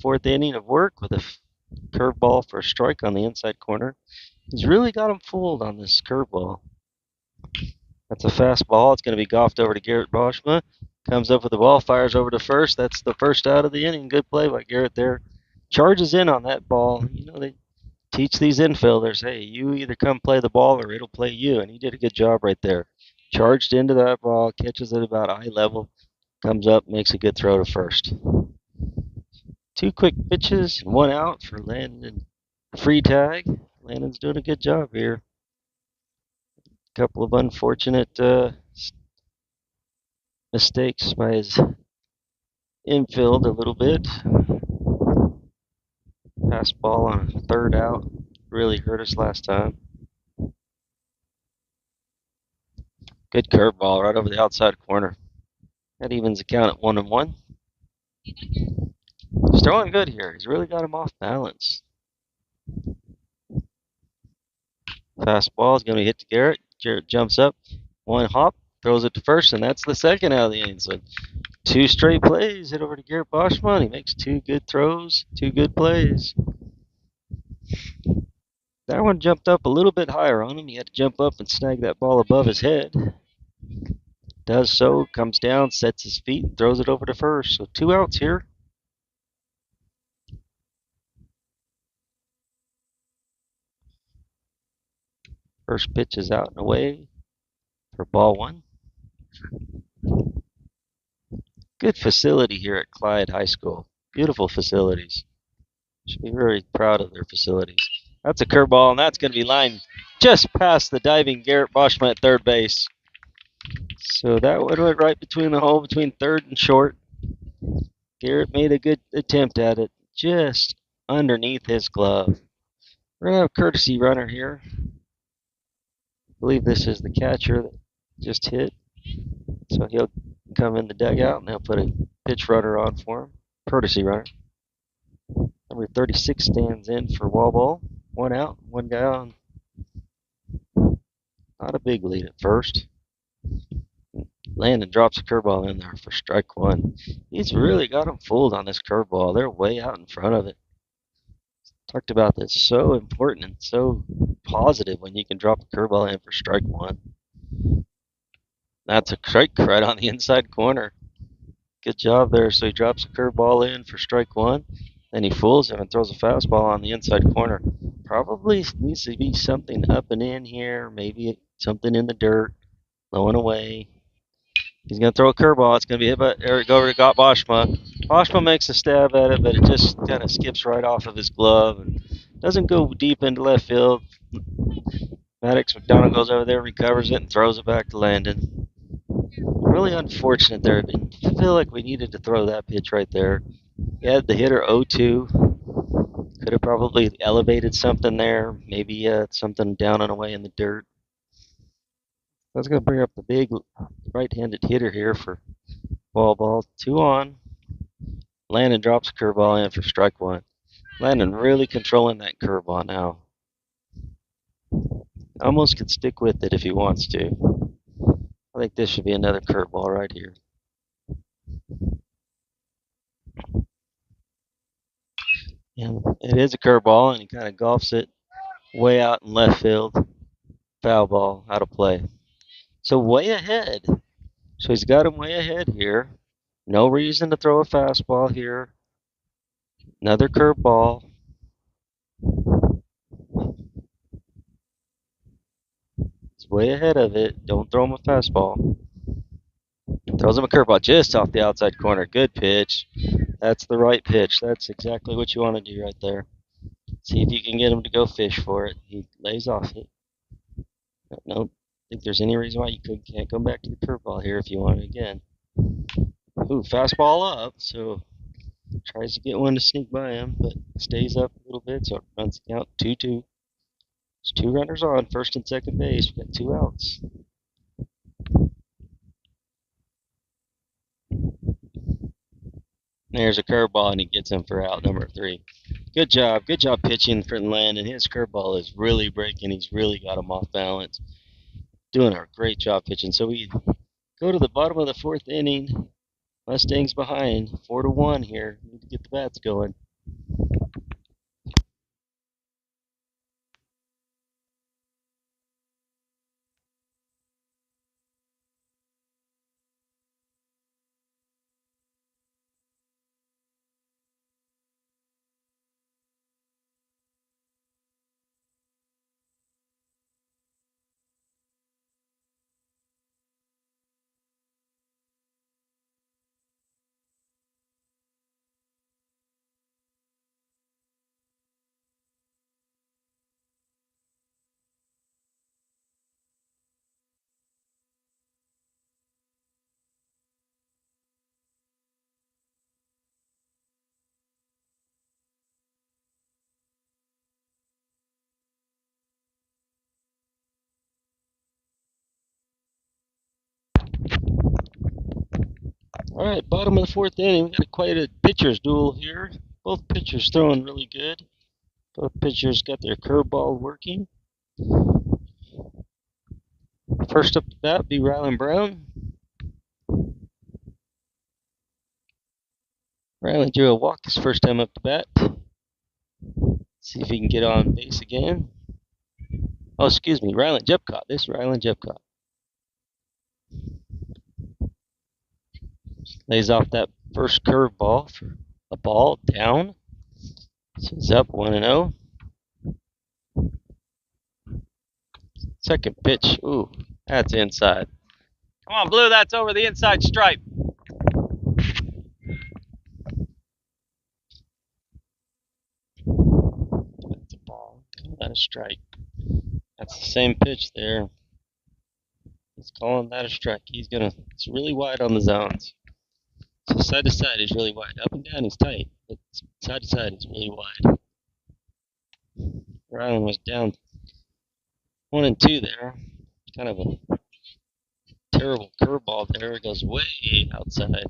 fourth inning of work with a curveball for a strike on the inside corner. He's really got him fooled on this curveball. That's a fastball. It's going to be golfed over to Garrett Boschma. Comes up with the ball, fires over to first. That's the first out of the inning. Good play by Garrett there. Charges in on that ball. You know, they teach these infielders, hey, you either come play the ball or it'll play you. And he did a good job right there. Charged into that ball, catches it about eye level, comes up, makes a good throw to first. 2 quick pitches and 1 out for Landon Freitag. Landon's doing a good job here. A couple of unfortunate mistakes by his infield a little bit. Pass ball on a third out really hurt us last time. Good curveball right over the outside corner. That evens the count at 1-1. He's throwing good here. He's really got him off balance. Fastball is going to be hit to Garrett. Garrett jumps up, 1 hop, throws it to first, and that's the second out of the inning. So 2 straight plays hit over to Garrett Boschman. He makes 2 good throws, 2 good plays. That one jumped up a little bit higher on him. He had to jump up and snag that ball above his head. Does so, comes down, sets his feet, throws it over to first. So 2 outs here. First pitch is out and away for ball one. Good facility here at Clyde High School. Beautiful facilities. Should be very proud of their facilities. That's a curveball, and that's going to be lined just past the diving Garrett Boschman at third base. So that one went right between the hole, between third and short. Garrett made a good attempt at it, just underneath his glove. We're going to have a courtesy runner here. I believe this is the catcher that just hit. So he'll come in the dugout, and they'll put a pitch runner on for him. Courtesy runner. Number 36 stands in for Walball. One out, one guy on. Not a big lead at first. Landon drops a curveball in there for strike one. He's really got him fooled on this curveball. They're way out in front of it. Talked about this. So important and so positive when you can drop a curveball in for strike one. That's a strike right on the inside corner. Good job there. So he drops a curveball in for strike one. Then he fools him and throws a fastball on the inside corner. Probably needs to be something up and in here. Maybe something in the dirt. Low and away. He's going to throw a curveball. It's going to be hit by, there we go, got Boschma. Boschma makes a stab at it, but it just kind of skips right off of his glove and doesn't go deep into left field. Maddox McDonald goes over there, recovers it, and throws it back to Landon. Really unfortunate there. I feel like we needed to throw that pitch right there. He had the hitter 0-2. Could have probably elevated something there. Maybe something down and away in the dirt. I was going to bring up the big right-handed hitter here for Walball. 2 on. Landon drops a curveball in for strike one. Landon really controlling that curveball now. Almost could stick with it if he wants to. I think this should be another curveball right here. And it is a curveball, and he kind of golfs it way out in left field. Foul ball, out of play. So way ahead. So he's got him way ahead here. No reason to throw a fastball here. Another curveball. He's way ahead of it. Don't throw him a fastball. Throws him a curveball just off the outside corner. Good pitch. That's the right pitch. That's exactly what you want to do right there. See if you can get him to go fish for it. He lays off it. Don't think there's any reason why you can't come back to the curveball here if you want it again. Ooh, fastball up. So tries to get one to sneak by him, but stays up a little bit, so it runs the count 2-2. There's 2 runners on, first and second base. We've got 2 outs. There's a curveball, and he gets him for out number 3. Good job pitching for Landon. His curveball is really breaking. He's really got him off balance. Doing a great job pitching. So we go to the bottom of the 4th inning. Mustangs behind, 4-1 here. Need to get the bats going. All right, bottom of the 4th inning. We got quite a pitcher's duel here. Both pitchers throwing really good. Both pitchers got their curveball working. First up to bat be Rylan Brown. Rylan drew a walk his first time up to bat. See if he can get on base again. Oh, excuse me, Rylan Jepcott. This is Rylan Jepcott. Lays off that first curveball for a ball down. So he's up 1-0. Second pitch. Ooh, that's inside. Come on, Blue, that's over the inside stripe. That's a ball. Not a strike. That's the same pitch there. He's calling that a strike. It's really wide on the zones. So side to side is really wide. Up and down is tight, but side to side is really wide. Rylan was down 1-2 there. Kind of a terrible curveball there. It goes way outside.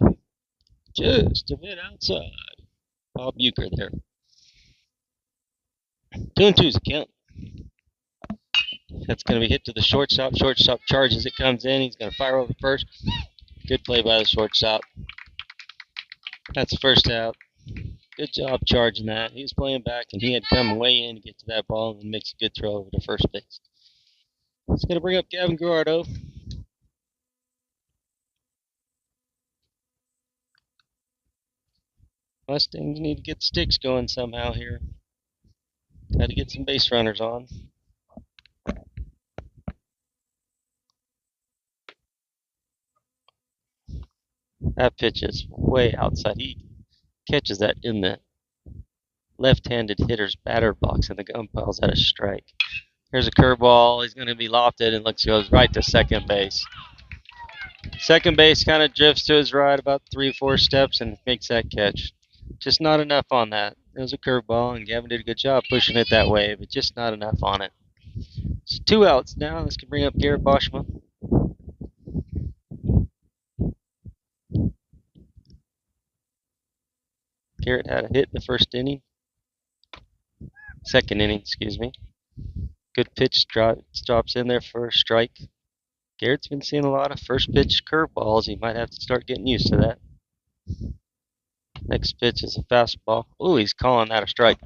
Just a bit outside. Bob Euchre there. 2-2 is a count. That's going to be hit to the shortstop. Shortstop charges it, comes in. He's going to fire over first. Good play by the shortstop. That's the first out. Good job charging that. He was playing back, and he had come way in to get to that ball and makes a good throw over to first base. It's going to bring up Gavin Guardo. Mustangs need to get sticks going somehow here. Got to get some base runners on. That pitch is way outside. He catches that in the left-handed hitter's batter box, and the umpire's at a strike. Here's a curveball. He's going to be lofted and goes right to second base. Second base kind of drifts to his right about 3 or 4 steps and makes that catch. Just not enough on that. It was a curveball, and Gavin did a good job pushing it that way, but just not enough on it. It's 2 outs now. This can bring up Garrett Boschma. Garrett had a hit in the first inning. Second inning, excuse me. Good pitch drops in there for a strike. Garrett's been seeing a lot of first pitch curveballs. He might have to start getting used to that. Next pitch is a fastball. Ooh, he's calling that a strike.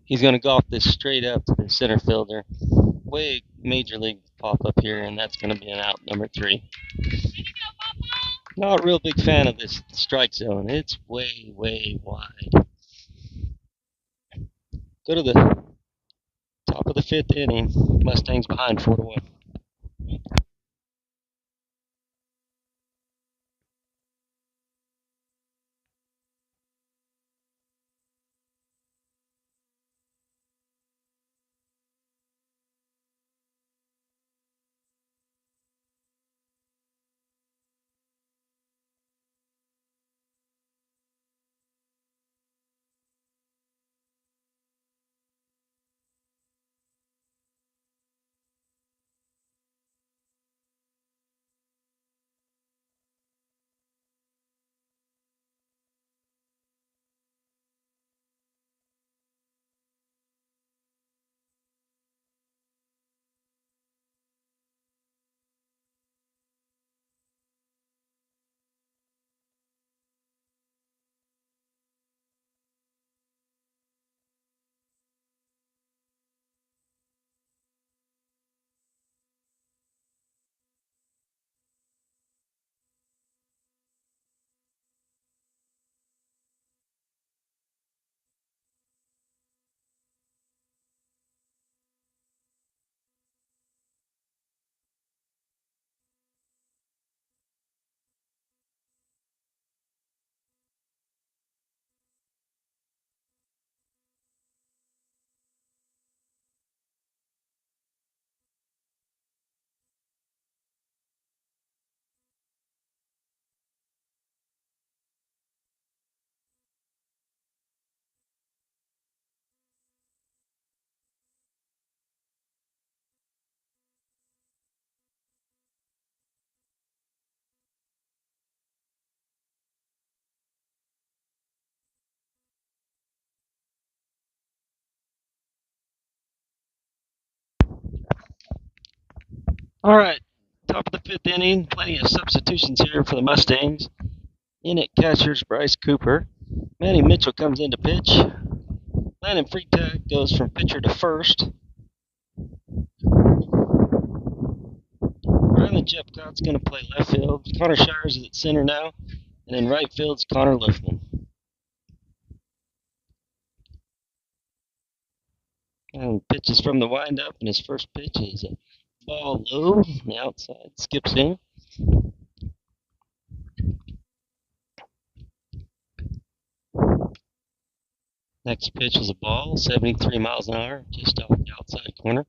He's going to golf this straight up to the center fielder. Way major league pop up here, and that's going to be an out, number 3. Not a real big fan of this strike zone. It's way, way wide. Go to the top of the 5th inning. Mustangs behind 4-1. All right, top of the 5th inning. Plenty of substitutions here for the Mustangs. In at catcher's Bryce Cooper. Manny Mitchell comes in to pitch. Landon Freitag goes from pitcher to first. Rylan Jepcott's going to play left field. Connor Shires is at center now. And in right field's Connor Liffman. And pitches from the windup, and his first pitch is a ball low on the outside, skips in. Next pitch is a ball, 73 miles an hour, just off the outside corner.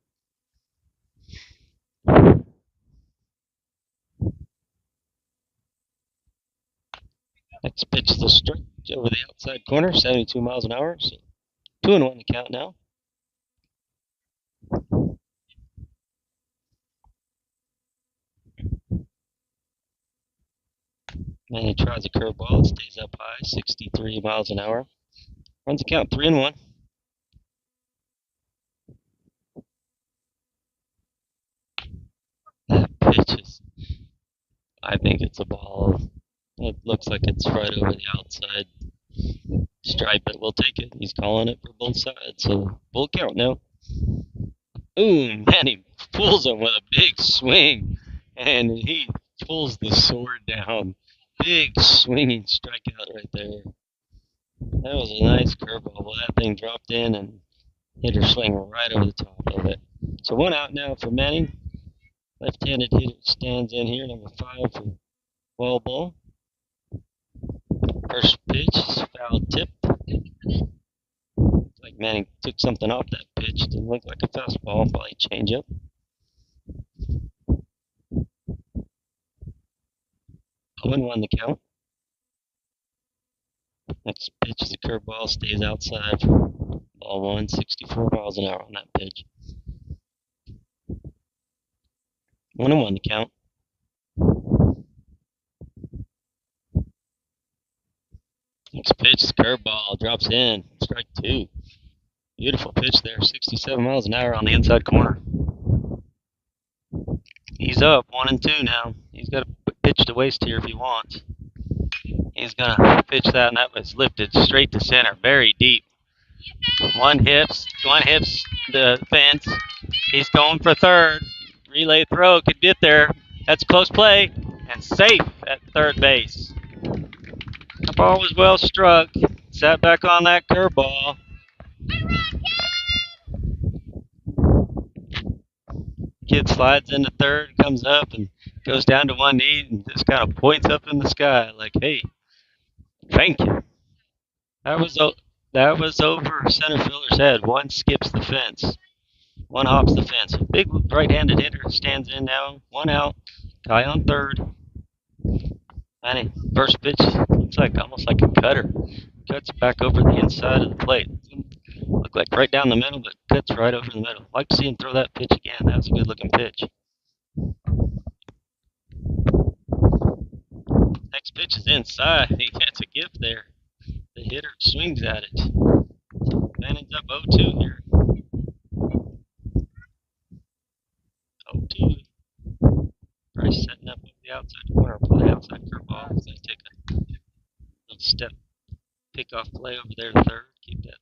Next pitch is a strike over the outside corner, 72 miles an hour. So 2-1 the count now. And he tries a curveball. It stays up high, 63 miles an hour. Runs the count 3-1. That pitch is, I think it's a ball. It looks like it's right over the outside stripe, but we'll take it. He's calling it for both sides, so full count now. Ooh, man, he pulls him with a big swing, and he pulls the sword down. Big swinging strikeout right there. That was a nice curveball. Well, that thing dropped in and hit her swing right over the top of it. So 1 out now for Manning. Left-handed hitter stands in here, number 5 for Walball. First pitch is foul tipped. Looks like Manning took something off that pitch. Didn't look like a fastball, probably changeup. 0-1 the count. Next pitch is a curveball, stays outside for ball 1, 64 miles an hour on that pitch. 1-1 the count. Next pitch is curveball, drops in, strike 2. Beautiful pitch there, 67 miles an hour on the inside corner. He's up 1-2 now. He's got a pitch to waste here if he wants. He's gonna pitch that, and that was lifted straight to center, very deep. One hits the fence. He's going for third. Relay throw could get there. That's close play and safe at third base. The ball was well struck. Sat back on that curveball. Kid slides into third, comes up and goes down to one knee and just kind of points up in the sky like, "Hey, thank you." That was over center fielder's head. One skips the fence. One hops the fence. Big right-handed hitter stands in now. 1 out. Guy on third. And first pitch looks like almost like a cutter. Cuts back over the inside of the plate. Looked like right down the middle, but cuts right over the middle. Like to see him throw that pitch again. That was a good-looking pitch. Next pitch is inside. He gets a gift there. The hitter swings at it. Man ends up 0-2 here. 0-2. Bryce setting up over the outside corner, play outside curveball. He's going to take a little step pickoff play over there at third. Keep that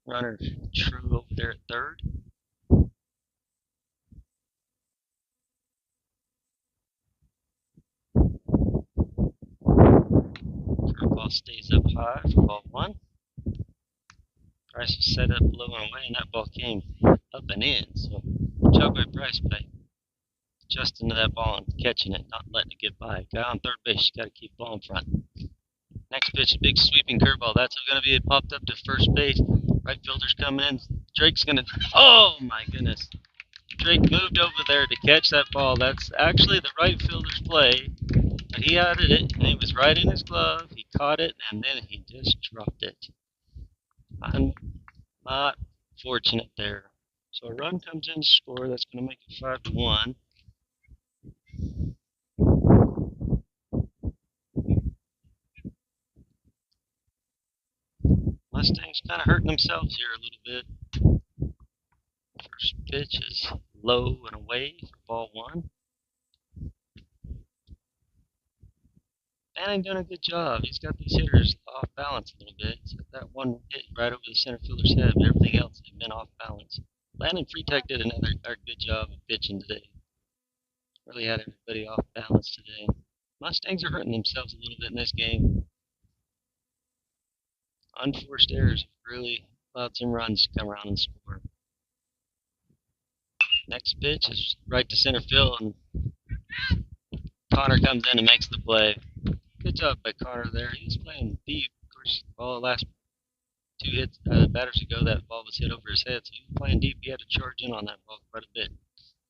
runner true over there at third. Curveball stays up high for ball 1. Bryce was set up low and away, and that ball came up and in. So, job by Bryce by adjusting to that ball and catching it, not letting it get by. Guy on third base, you got to keep ball in front. Next pitch, big sweeping curveball. That's going to be popped up to first base. Right fielder's coming in. Drake's going to. Oh my goodness! Drake moved over there to catch that ball. That's actually the right fielder's play. But he had it, and it was right in his glove. He caught it, and then he just dropped it. I'm not fortunate there. So a run comes in to score. That's going to make it 5-1. Mustangs kind of hurting themselves here a little bit. First pitch is low and away for ball 1. Manning doing a good job. He's got these hitters off balance a little bit. He's got that one hit right over the center fielder's head, but everything else they've been off balance. Landon Freitag did another good job of pitching today. Really had everybody off balance today. Mustangs are hurting themselves a little bit in this game. Unforced errors really allowed some runs to come around and score. Next pitch is right to center field, and Connor comes in and makes the play. Good job by Connor there. He was playing deep. Of course, all the last two hits, batters ago, that ball was hit over his head, so he was playing deep. He had to charge in on that ball quite a bit.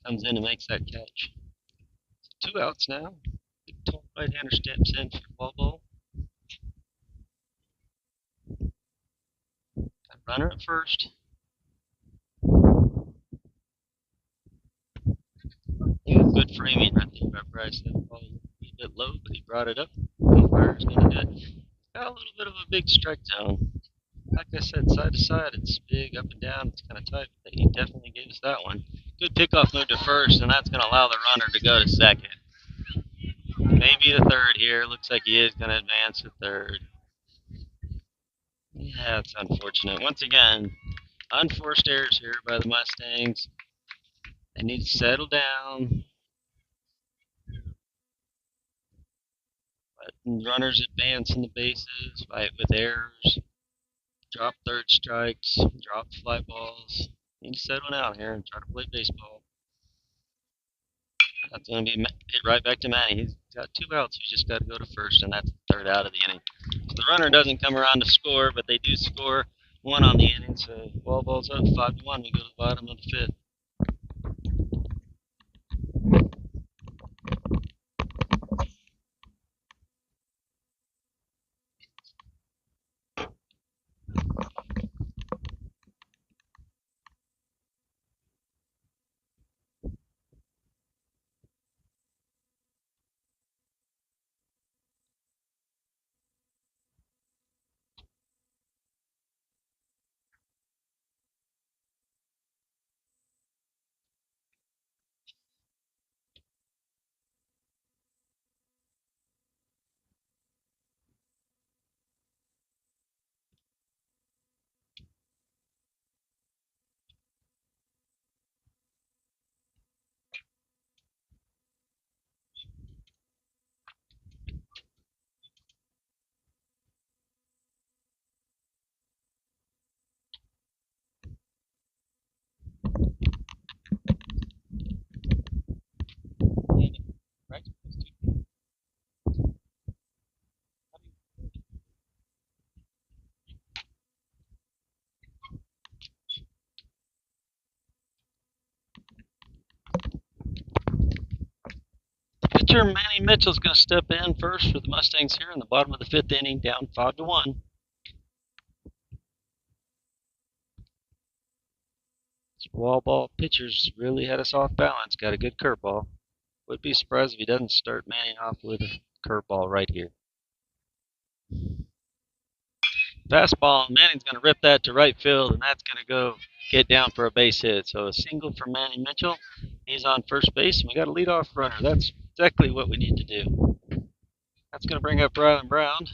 Comes in and makes that catch. So 2 outs now. Big tall right-hander steps in for Walball. Got runner at first. Good framing right there by Bryce. That ball was a bit low, but he brought it up. Umpire's going to do it. Got a little bit of a big strike zone. Like I said, side to side, it's big, up and down, it's kind of tight, but he definitely gave us that one. Good pickoff move to first, and that's going to allow the runner to go to second. Maybe the third here. Looks like he is going to advance to third. Yeah, it's unfortunate. Once again, unforced errors here by the Mustangs. They need to settle down. But runners advance in the bases with errors. Drop third strikes, drop fly balls. Need to settle down here and try to play baseball. That's going to be hit right back to Manny. He's got 2 outs. He's just got to go to first, and that's the third out of the inning. So the runner doesn't come around to score, but they do score 1 on the inning. So Walball's up 5-1. We go to the bottom of the 5th. Pitcher Manny Mitchell's going to step in first for the Mustangs here in the bottom of the 5th inning, down 5-1. Walball pitchers really had us off balance. Got a good curveball. Would be surprised if he doesn't start Manning off with a curveball right here. Fastball, Manning's going to rip that to right field, and that's going to go get down for a base hit. So a single for Manny Mitchell. He's on first base, and we got a leadoff runner. That's exactly what we need to do. That's going to bring up Rylan Brown.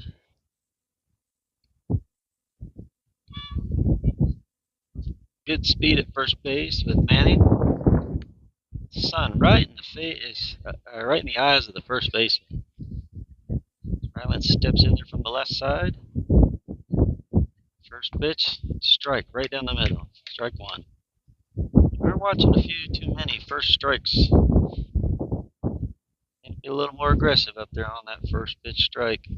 Good speed at first base with Manning. Sun right in the face, right in the eyes of the first baseman. Rylan steps in there from the left side. First pitch, strike right down the middle. Strike 1. We're watching a few too many first strikes. Need to be a little more aggressive up there on that first pitch strike.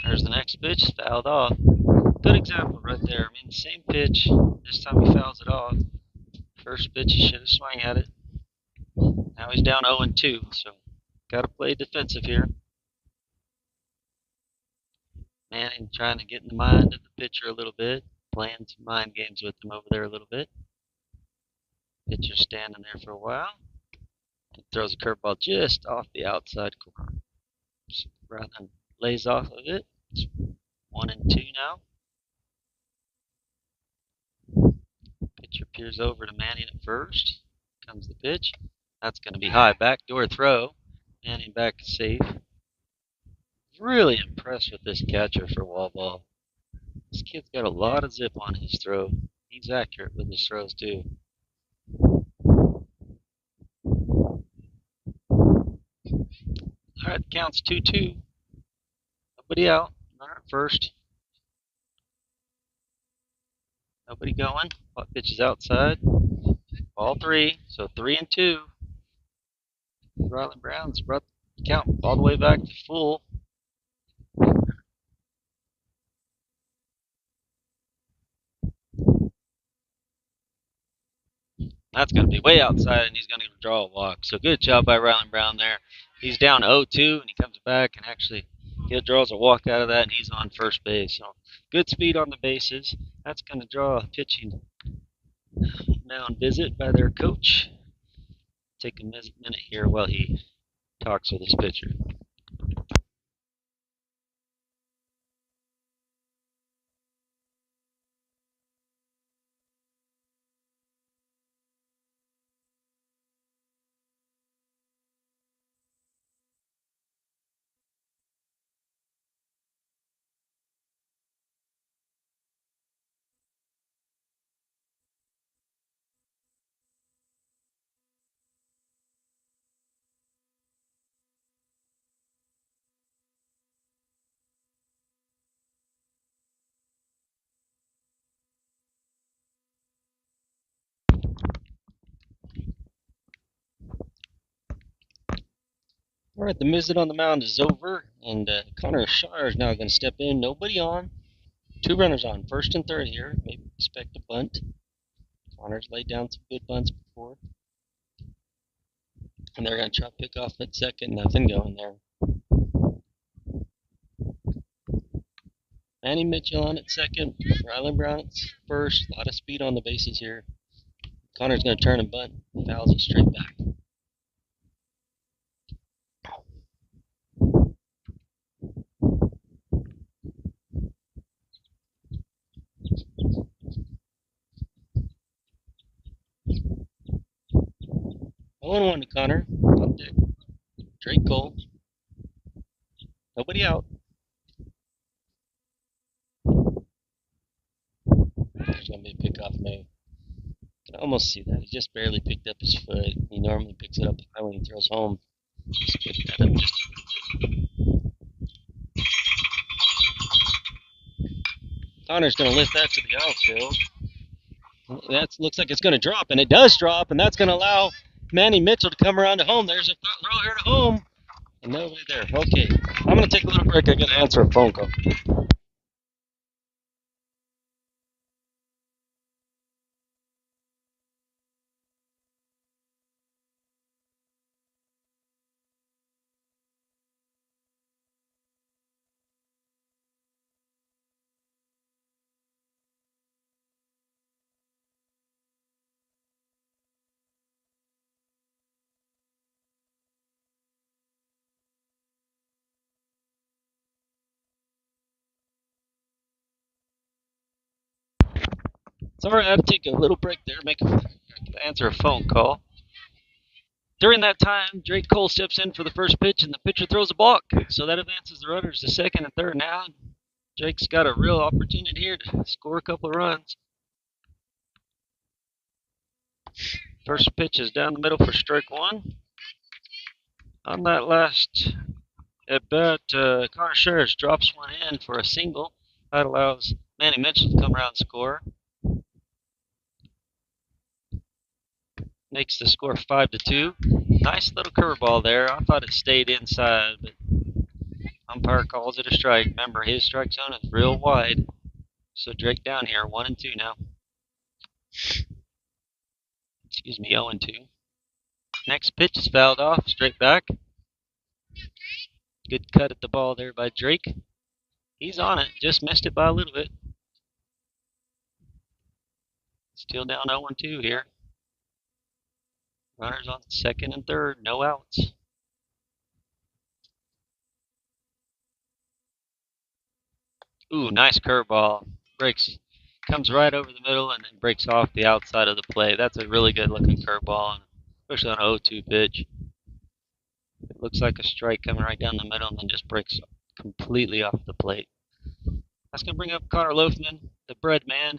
There's the next pitch, fouled off. Good example right there. I mean, the same pitch. This time he fouls it off. First pitch, he should have swung at it. Now he's down 0-2, so got to play defensive here. Manning trying to get in the mind of the pitcher a little bit, playing some mind games with him over there a little bit. Pitcher standing there for a while. He throws a curveball just off the outside corner. Rather lays off of it. It's 1-2 now. Pitcher peers over to Manning at first. Comes the pitch. That's going to be high. Backdoor throw. Manning back safe. Really impressed with this catcher for Walball. This kid's got a lot of zip on his throw. He's accurate with his throws too. Alright, counts 2-2. Nobody out. Runner at first. Nobody going. Pitch is outside. Ball 3. So 3-2. Riley Brown's brought the count all the way back to full. That's going to be way outside, and he's going to draw a walk. So good job by Rylan Brown there. He's down 0-2, and he comes back and actually he draws a walk out of that, and he's on first base. So good speed on the bases. That's going to draw a pitching mound visit by their coach. Take a minute here while he talks with his pitcher. All right, the visit on the mound is over, and Connor Shar is now going to step in. Nobody on. 2 runners on, first and third here. Maybe expect a bunt. Connor's laid down some good bunts before. And they're going to try to pick off at second. Nothing going there. Manny Mitchell on at second. Rylan Brown at first. A lot of speed on the bases here. Connor's going to turn and bunt. Fouls it straight back. Oh, 1 to Connor. On deck. Drake Cole. Nobody out. There's going to be a pickoff move. You can almost see that. He just barely picked up his foot. He normally picks it up high when he throws home. Just picked that up just a little bit. Connor's going to lift that to the outfield. That looks like it's going to drop, and it does drop, and that's going to allow Manny Mitchell to come around to home. There's a throw here to home, and nobody there. Okay, I'm going to take a little break. I got to answer a phone call. Sorry, I had to take a little break there, answer a phone call. During that time, Drake Cole steps in for the first pitch, and the pitcher throws a balk. So that advances the runners to second and third now. Drake's got a real opportunity here to score a couple of runs. First pitch is down the middle for strike 1. On that last at bat, Connor Scherz drops one in for a single. That allows Manny Mitchell to come around and score. Makes the score 5-2. Nice little curveball there. I thought it stayed inside, but umpire calls it a strike. Remember, his strike zone is real wide. So Drake down here, 1-2 now. Excuse me, 0-2. Next pitch is fouled off, straight back. Good cut at the ball there by Drake. He's on it, just missed it by a little bit. Still down 0-2 here. Runners on second and third, no outs. Ooh, nice curveball. Comes right over the middle and then breaks off the outside of the plate. That's a really good looking curveball, especially on an 0-2 pitch. It looks like a strike coming right down the middle and then just breaks completely off the plate. That's going to bring up Connor Loafman, the bread man.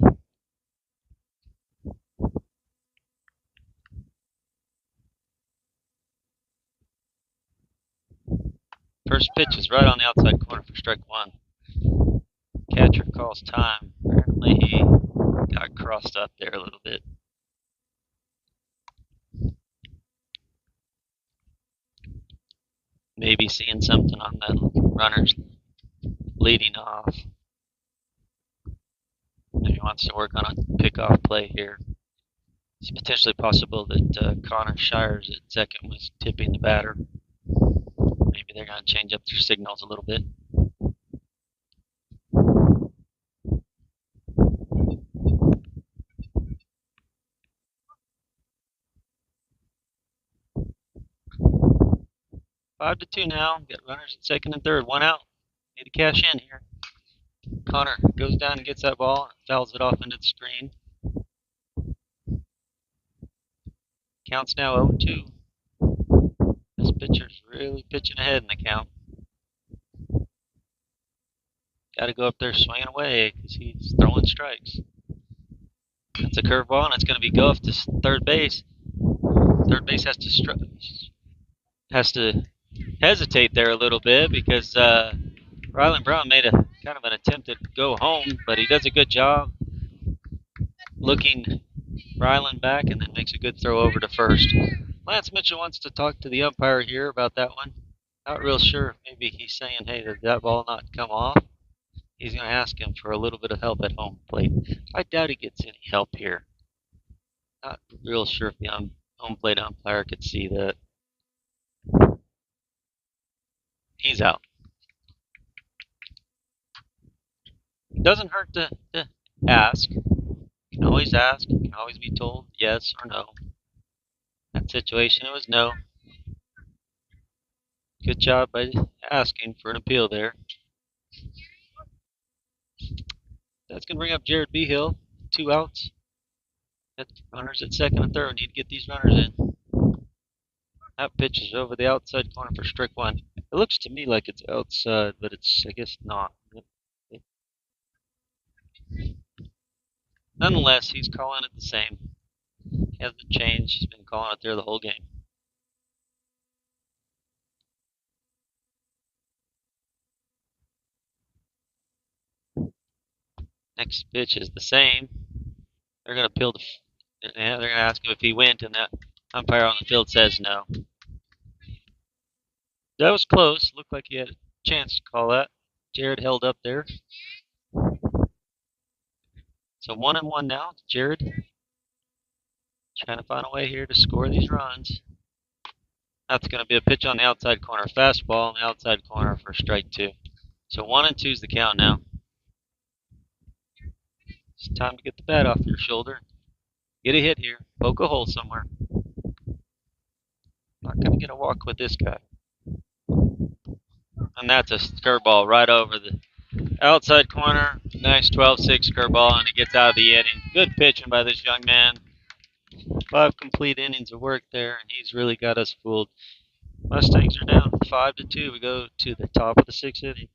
First pitch is right on the outside corner for strike one. Catcher calls time. Apparently he got crossed up there a little bit. Maybe seeing something on the runners leading off. Maybe wants to work on a pickoff play here. It's potentially possible that Connor Shires at second was tipping the batter. Maybe they're going to change up their signals a little bit. Five to two now. Got runners at second and third. One out. Need to cash in here. Connor goes down and gets that ball and fouls it off into the screen. Count's now 0-2. This pitcher's really pitching ahead in the count. Got to go up there swinging away because he's throwing strikes. That's a curveball, and it's going to be go to third base. Third base has to hesitate there a little bit because Rylan Brown made a kind of an attempt to go home, but he does a good job looking Rylan back and then makes a good throw over to first. Lance Mitchell wants to talk to the umpire here about that one. Not real sure. Maybe he's saying, hey, did that ball not come off? He's going to ask him for a little bit of help at home plate. I doubt he gets any help here. Not real sure if the home plate umpire could see that. He's out. It doesn't hurt to ask. You can always ask. You can always be told yes or no. In that situation, it was no. Good job by asking for an appeal there. That's going to bring up Jared Behill. 2 outs. Runners at second and third. Need to get these runners in. That pitch is over the outside corner for strike one. It looks to me like it's outside, but it's, I guess, not. Nonetheless, he's calling it the same. He hasn't changed. He's been calling it there the whole game. Next pitch is the same. They're going to appeal they're going to ask him if he went, and that umpire on the field says no. That was close. Looked like he had a chance to call that. Jared held up there. So 1-1 now. Jared trying to find a way here to score these runs. That's going to be a pitch on the outside corner. Fastball on the outside corner for strike two. So 1-2 is the count now. It's time to get the bat off your shoulder. Get a hit here. Poke a hole somewhere. Not going to get a walk with this guy. And that's a curveball right over the outside corner. Nice 12-6 curveball, and he gets out of the inning. Good pitching by this young man. 5 complete innings of work there, and he's really got us fooled. Mustangs are down 5-2. We go to the top of the 6th inning.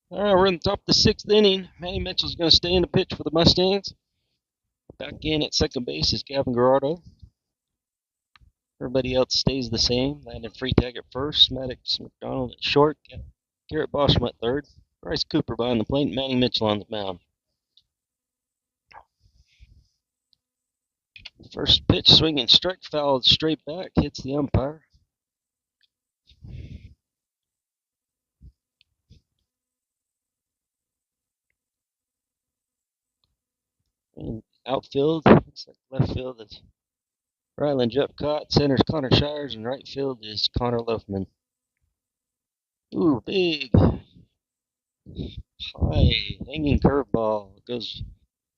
All right, we're in the top of the 6th inning. Manny Mitchell's going to stay in the pitch for the Mustangs. Back in at second base is Gavin Gerardo. Everybody else stays the same. Landon Freetag at first, Maddox McDonald at short, Garrett Boschem at third, Bryce Cooper behind the plate, Manny Mitchell on the mound. First pitch, swinging strike, fouled straight back, hits the umpire. And outfield, looks like left field is Ryland Jepcott, center's Connor Shires, and right field is Connor Loafman. Ooh, big, high, hanging curveball. Goes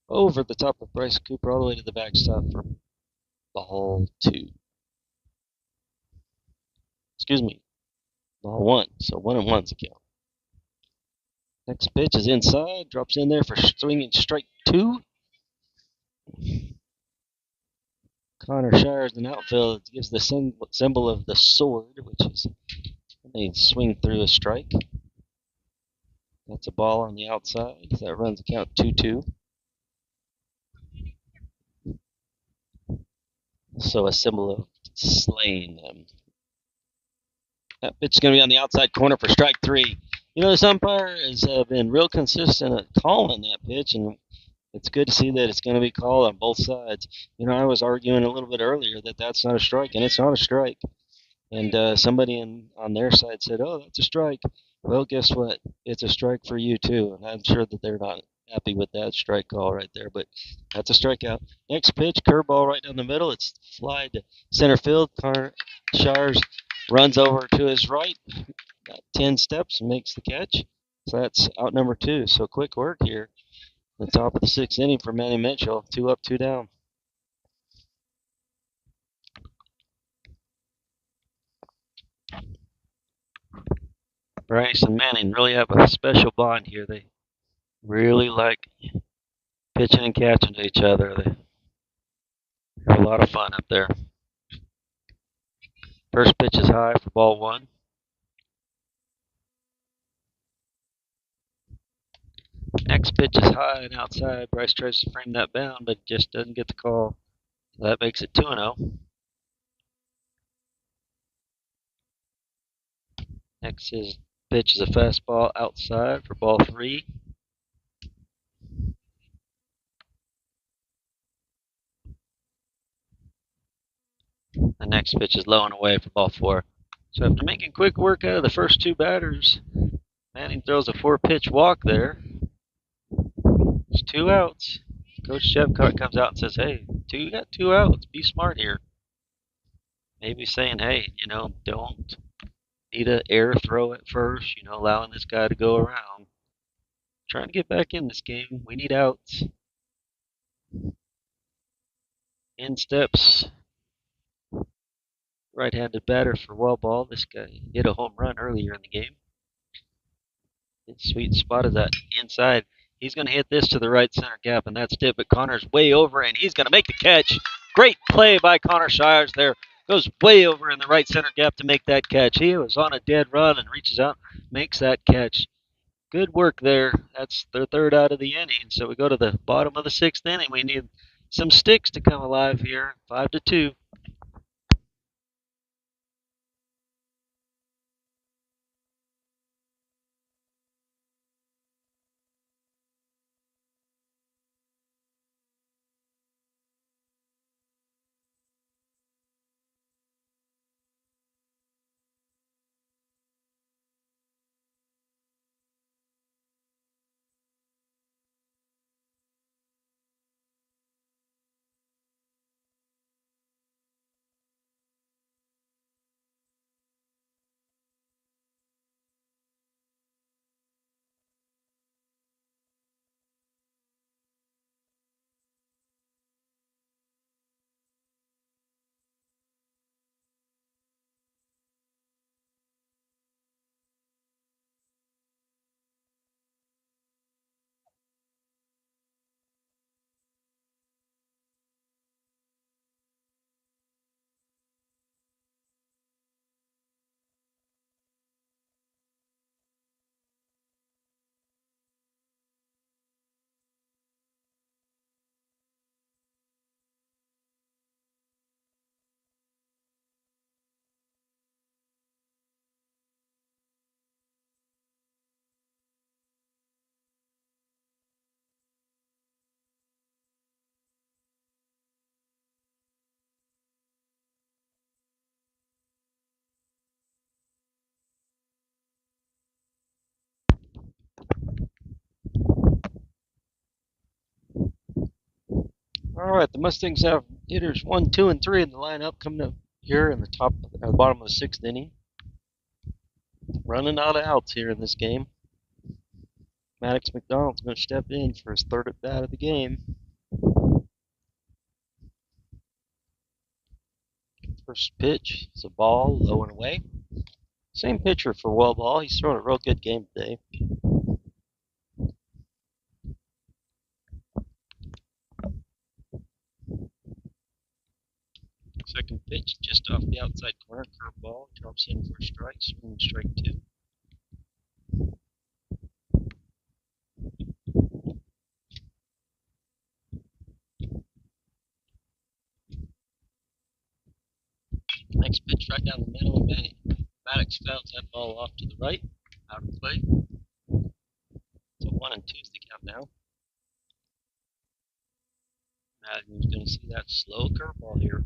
over the top of Bryce Cooper all the way to the backstop for ball two. Excuse me, ball one. So 1-1's the count. Next pitch is inside, drops in there for swinging strike two. Connor Shires in outfield gives the symbol of the sword, which is when they swing through a strike. That's a ball on the outside. That runs the count 2-2. So a symbol of slaying them. That pitch is going to be on the outside corner for strike three. You know, this umpire has been real consistent at calling that pitch, and it's good to see that it's going to be called on both sides. You know, I was arguing a little bit earlier that that's not a strike, and it's not a strike. And somebody on their side said, "Oh, that's a strike." Well, guess what? It's a strike for you too, and I'm sure that they're not happy with that strike call right there. But that's a strikeout. Next pitch, curveball right down the middle. It's fly to center field. Connor Shires runs over to his right, about 10 steps, and makes the catch. So that's out number two. So quick work here. The top of the sixth inning for Manny Mitchell. 2 up, 2 down. Bryce and Manning really have a special bond here. They really like pitching and catching to each other. They have a lot of fun up there. First pitch is high for ball one. Next pitch is high and outside. Bryce tries to frame that bound, but just doesn't get the call. So that makes it 2-0. Next pitch is a fastball outside for ball three. The next pitch is low and away for ball four. So after making quick work out of the first two batters, Manning throws a 4-pitch walk there. It's 2 outs. Coach Jepcott comes out and says, "Hey, you got 2 outs. Be smart here." Maybe saying, "Hey, don't need to air throw at first. Allowing this guy to go around. Trying to get back in this game. We need outs." In steps right-handed batter for Walball. This guy hit a home run earlier in the game. His sweet spot is that inside. He's going to hit this to the right center gap, and that's it. But Connor's way over, and he's going to make the catch. Great play by Connor Shires there. Goes way over in the right center gap to make that catch. He was on a dead run and reaches out, makes that catch. Good work there. That's their third out of the inning. So we go to the bottom of the sixth inning. We need some sticks to come alive here. 5-2. All right, the Mustangs have hitters 1, 2, and 3 in the lineup coming up here in the bottom of the 6th inning. Running out of outs here in this game. Maddox McDonald's going to step in for his 3rd at bat of the game. First pitch is a ball, low and away. Same pitcher for Walball. He's throwing a real good game today. Second pitch, just off the outside corner, curveball, drops in for a strike, swinging strike 2. Next pitch right down the middle, and Maddox fouls that ball off to the right, out of play. So 1 and 2 is the count now. Madden's going to see that slow curveball here.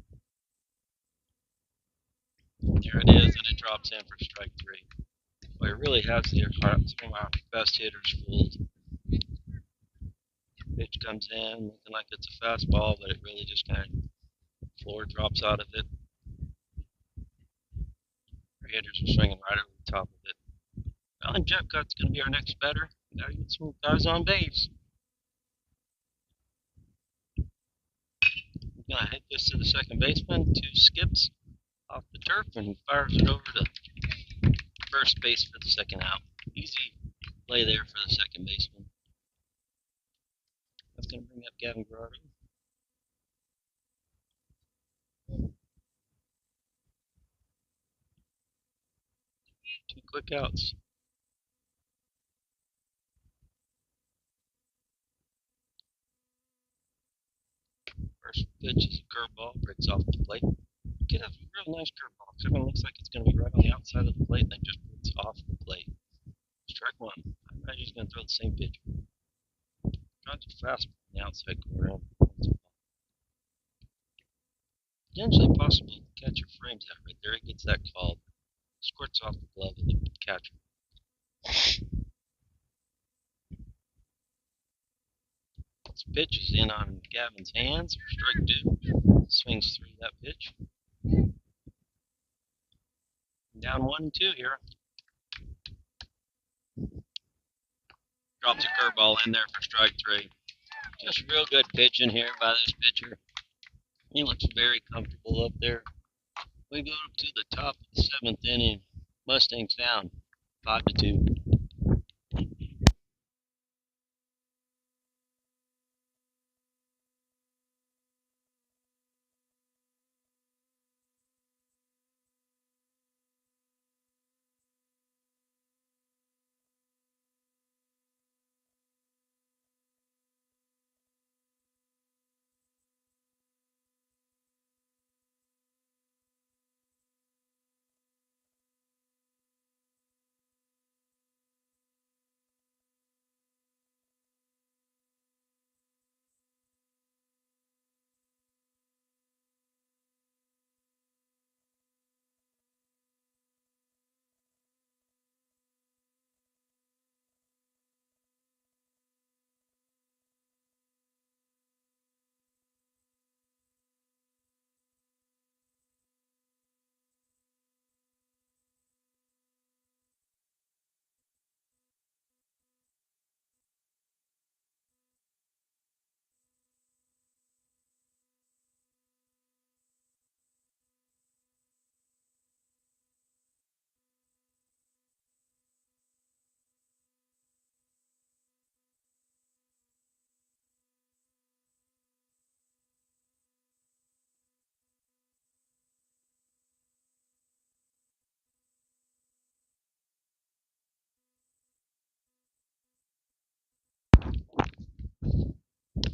There it is, and it drops in for strike 3. Well, it really has some of our best hitters fooled. Pitch comes in looking like it's a fastball, but it really just kind of floor drops out of it. Our hitters are swinging right over the top of it. Alan Jeffcott's going to be our next batter. Gotta get some guys on base. We're going to hit this to the second baseman. 2 skips off the turf, and he fires it over to first base for the second out. Easy play there for the second baseman. That's going to bring up Gavin Grotto. 2 quick outs. First pitch is a curveball, breaks off the plate. Get a real nice curveball. Kind of looks like it's going to be right on the outside of the plate, and then just breaks off the plate. Strike 1. I imagine he's going to throw the same pitch. Not too fast on the outside corner. Potentially possible the catcher frames that right there. He gets that called. Squirts off the glove of the catcher. This pitch is in on Gavin's hands for strike 2. Swings through that pitch. Down 1 and 2 here. Drops a curveball in there for strike 3. Just real good pitching here by this pitcher. He looks very comfortable up there. We go to the top of the 7th inning. Mustangs down 5-2.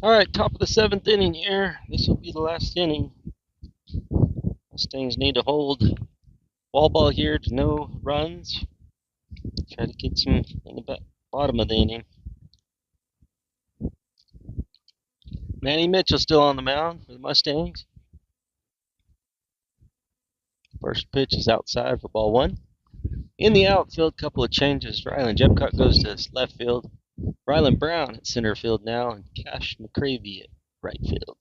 All right, top of the 7th inning here. This will be the last inning. Mustangs need to hold Walball here to no runs. Try to get some in the bottom of the inning. Manny Mitchell still on the mound for the Mustangs. First pitch is outside for ball 1. In the outfield, couple of changes. Rylan Jepcott goes to left field. Rylan Brown at center field now, and Cash McCravey at right field.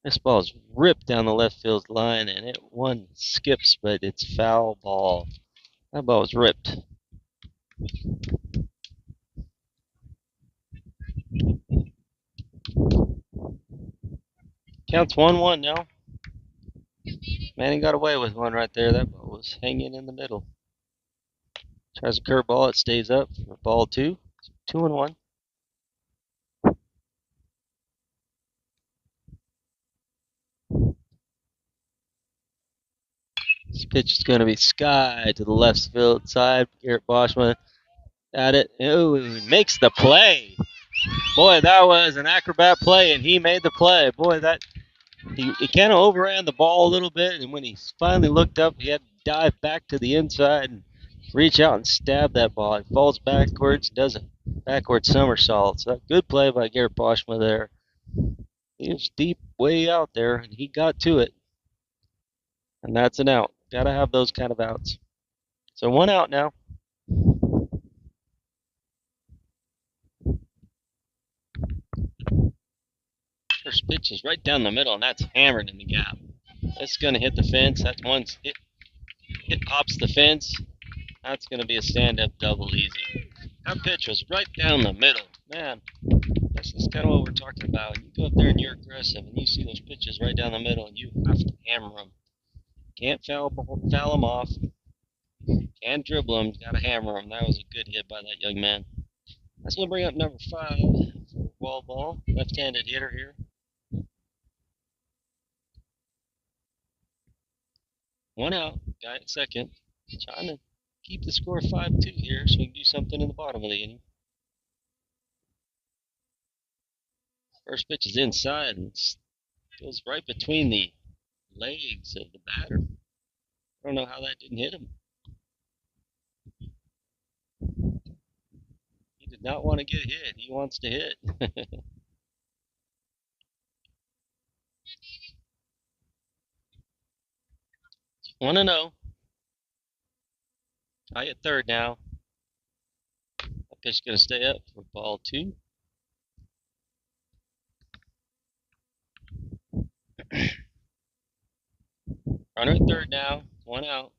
This ball is ripped down the left field line, and it one skips, but it's foul ball. That ball was ripped. Counts 1-1 now. Manning got away with one right there. That ball was hanging in the middle. Tries a curveball. It stays up for ball 2. 2-1. This pitch is going to be sky to the left field side. Garrett Boschman at it. Ooh, he makes the play. Boy, that was an acrobat play, and he made the play. Boy, that he kind of overran the ball a little bit, and when he finally looked up, he had to dive back to the inside and reach out and stab that ball. It falls backwards, does a backward somersault. So good play by Garrett Boschman there. He was deep way out there, and he got to it. And that's an out. Got to have those kind of outs. So 1 out now. First pitch is right down the middle, and that's hammered in the gap. It's going to hit the fence. That's one. It pops the fence. That's going to be a stand-up double easy. That pitch was right down the middle. Man, this is kind of what we're talking about. You go up there and you're aggressive, and you see those pitches right down the middle, and you have to hammer them. Can't foul them off. Can't dribble them. Got to hammer them. That was a good hit by that young man. That's going to bring up number 5 for Walball, left-handed hitter here. One out, guy at second. Trying to keep the score 5-2 here so we can do something in the bottom of the inning. First pitch is inside and goes right between the legs of the batter. I don't know how that didn't hit him. He did not want to get hit. He wants to hit. 1-0. Tie at third now. That pitch is going to stay up for ball 2. Runner at third now. 1 out.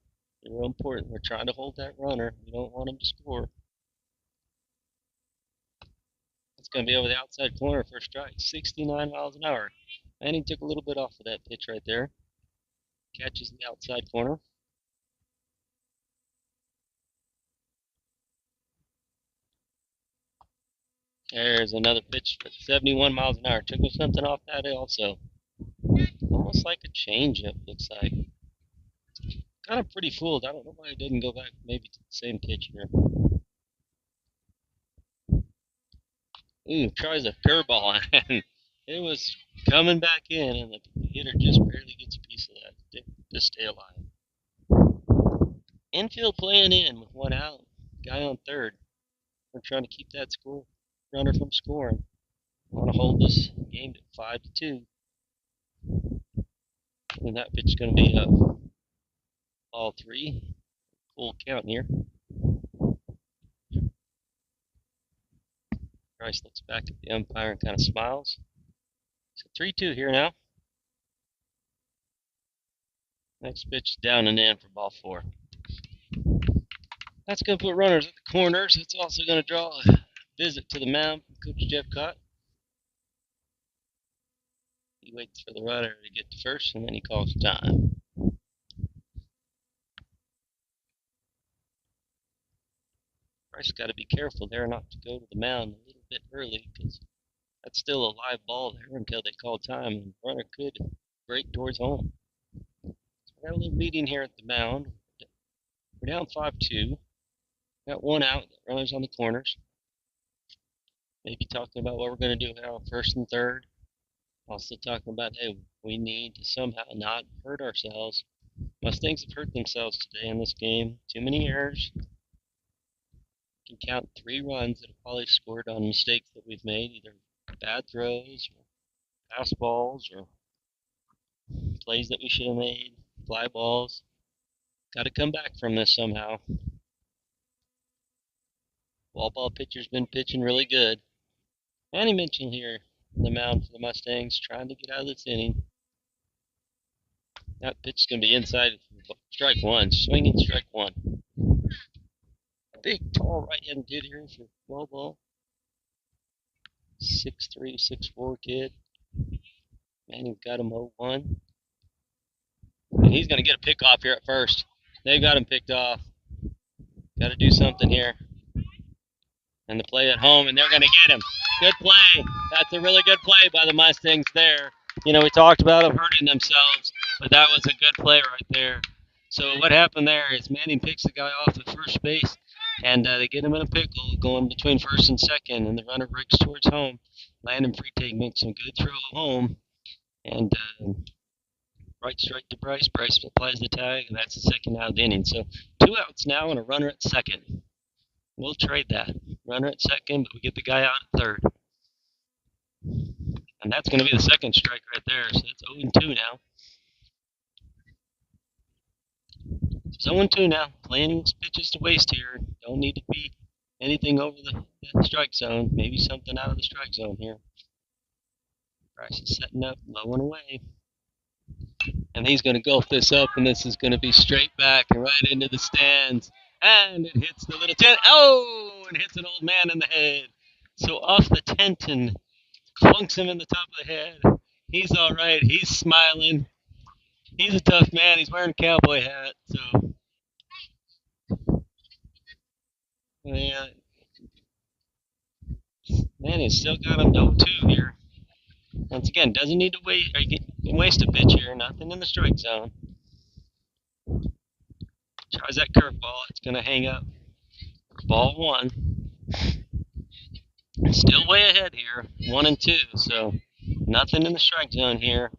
Real important. We're trying to hold that runner. We don't want him to score. It's going to be over the outside corner for a strike. 69 miles an hour. Manning took a little bit off of that pitch right there. Catches the outside corner. There's another pitch at 71 miles an hour. Took me something off that also. Almost like a changeup, looks like. Kind of pretty fooled. I don't know why he didn't go back maybe to the same pitch here. Ooh, tries a curveball, and it was coming back in, and the hitter just barely gets a piece of that to stay alive. Infield playing in with 1 out. Guy on third. We're trying to keep that runner from scoring. We want to hold this game to 5-2. And that pitch is going to be ball 3. Full count here. Bryce looks back at the umpire and kind of smiles. So 3-2 here now. Next pitch down and in for ball 4. That's going to put runners at the corners. It's also going to draw a visit to the mound from Coach Jeff Cott. He waits for the runner to get to first, and then he calls time. Bryce got to be careful there not to go to the mound a little bit early, because that's still a live ball there until they call time, and the runner could break towards home. So we got a little meeting here at the mound. We're down 5-2. Got 1 out. Runners on the corners. Maybe talking about what we're going to do now, first and third. Also talking about, hey, we need to somehow not hurt ourselves. Mustangs have hurt themselves today in this game. Too many errors. You can count 3 runs that have probably scored on mistakes that we've made, either bad throws or pass balls or plays that we should have made, fly balls. Got to come back from this somehow. Walball pitcher's been pitching really good. Manny Mitchell here on the mound for the Mustangs, trying to get out of this inning. That pitch is going to be inside strike one. Swinging strike one. Big, tall right-handed dude here for Walball. 6'3", 6'4" kid. Man, he got him 0-1. And he's going to get a pick off here at first. They've got him picked off. Got to do something here. And the play at home, and they're going to get him. Good play. That's a really good play by the Mustangs there. You know, we talked about them hurting themselves, but that was a good play right there. So what happened there is Manning picks the guy off at first base, and they get him in a pickle going between first and second, and the runner breaks towards home. Landon Freitag makes some good throw home, and right strike to Bryce. Bryce applies the tag, and that's the second out of the inning. So 2 outs now and a runner at second. We'll trade that. Runner at second, but we get the guy out at third. And that's going to be the second strike right there. So it's 0-2 now. It's 0-2 now. Planning pitches to waste here. Don't need to be anything over the strike zone. Maybe something out of the strike zone here. Bryce is setting up, low and away. And he's going to gulp this up, and this is going to be straight back and right into the stands. And it hits the little tent. Oh, and hits an old man in the head. So off the tent and funks him in the top of the head. He's all right. He's smiling. He's a tough man. He's wearing a cowboy hat. So, yeah, man, he's still got him 0-2 here. Once again, doesn't need to wait. Or you can waste a pitch here. Nothing in the strike zone. Tries that curveball. It's going to hang up. Ball one. Still way ahead here. 1-2. So nothing in the strike zone here.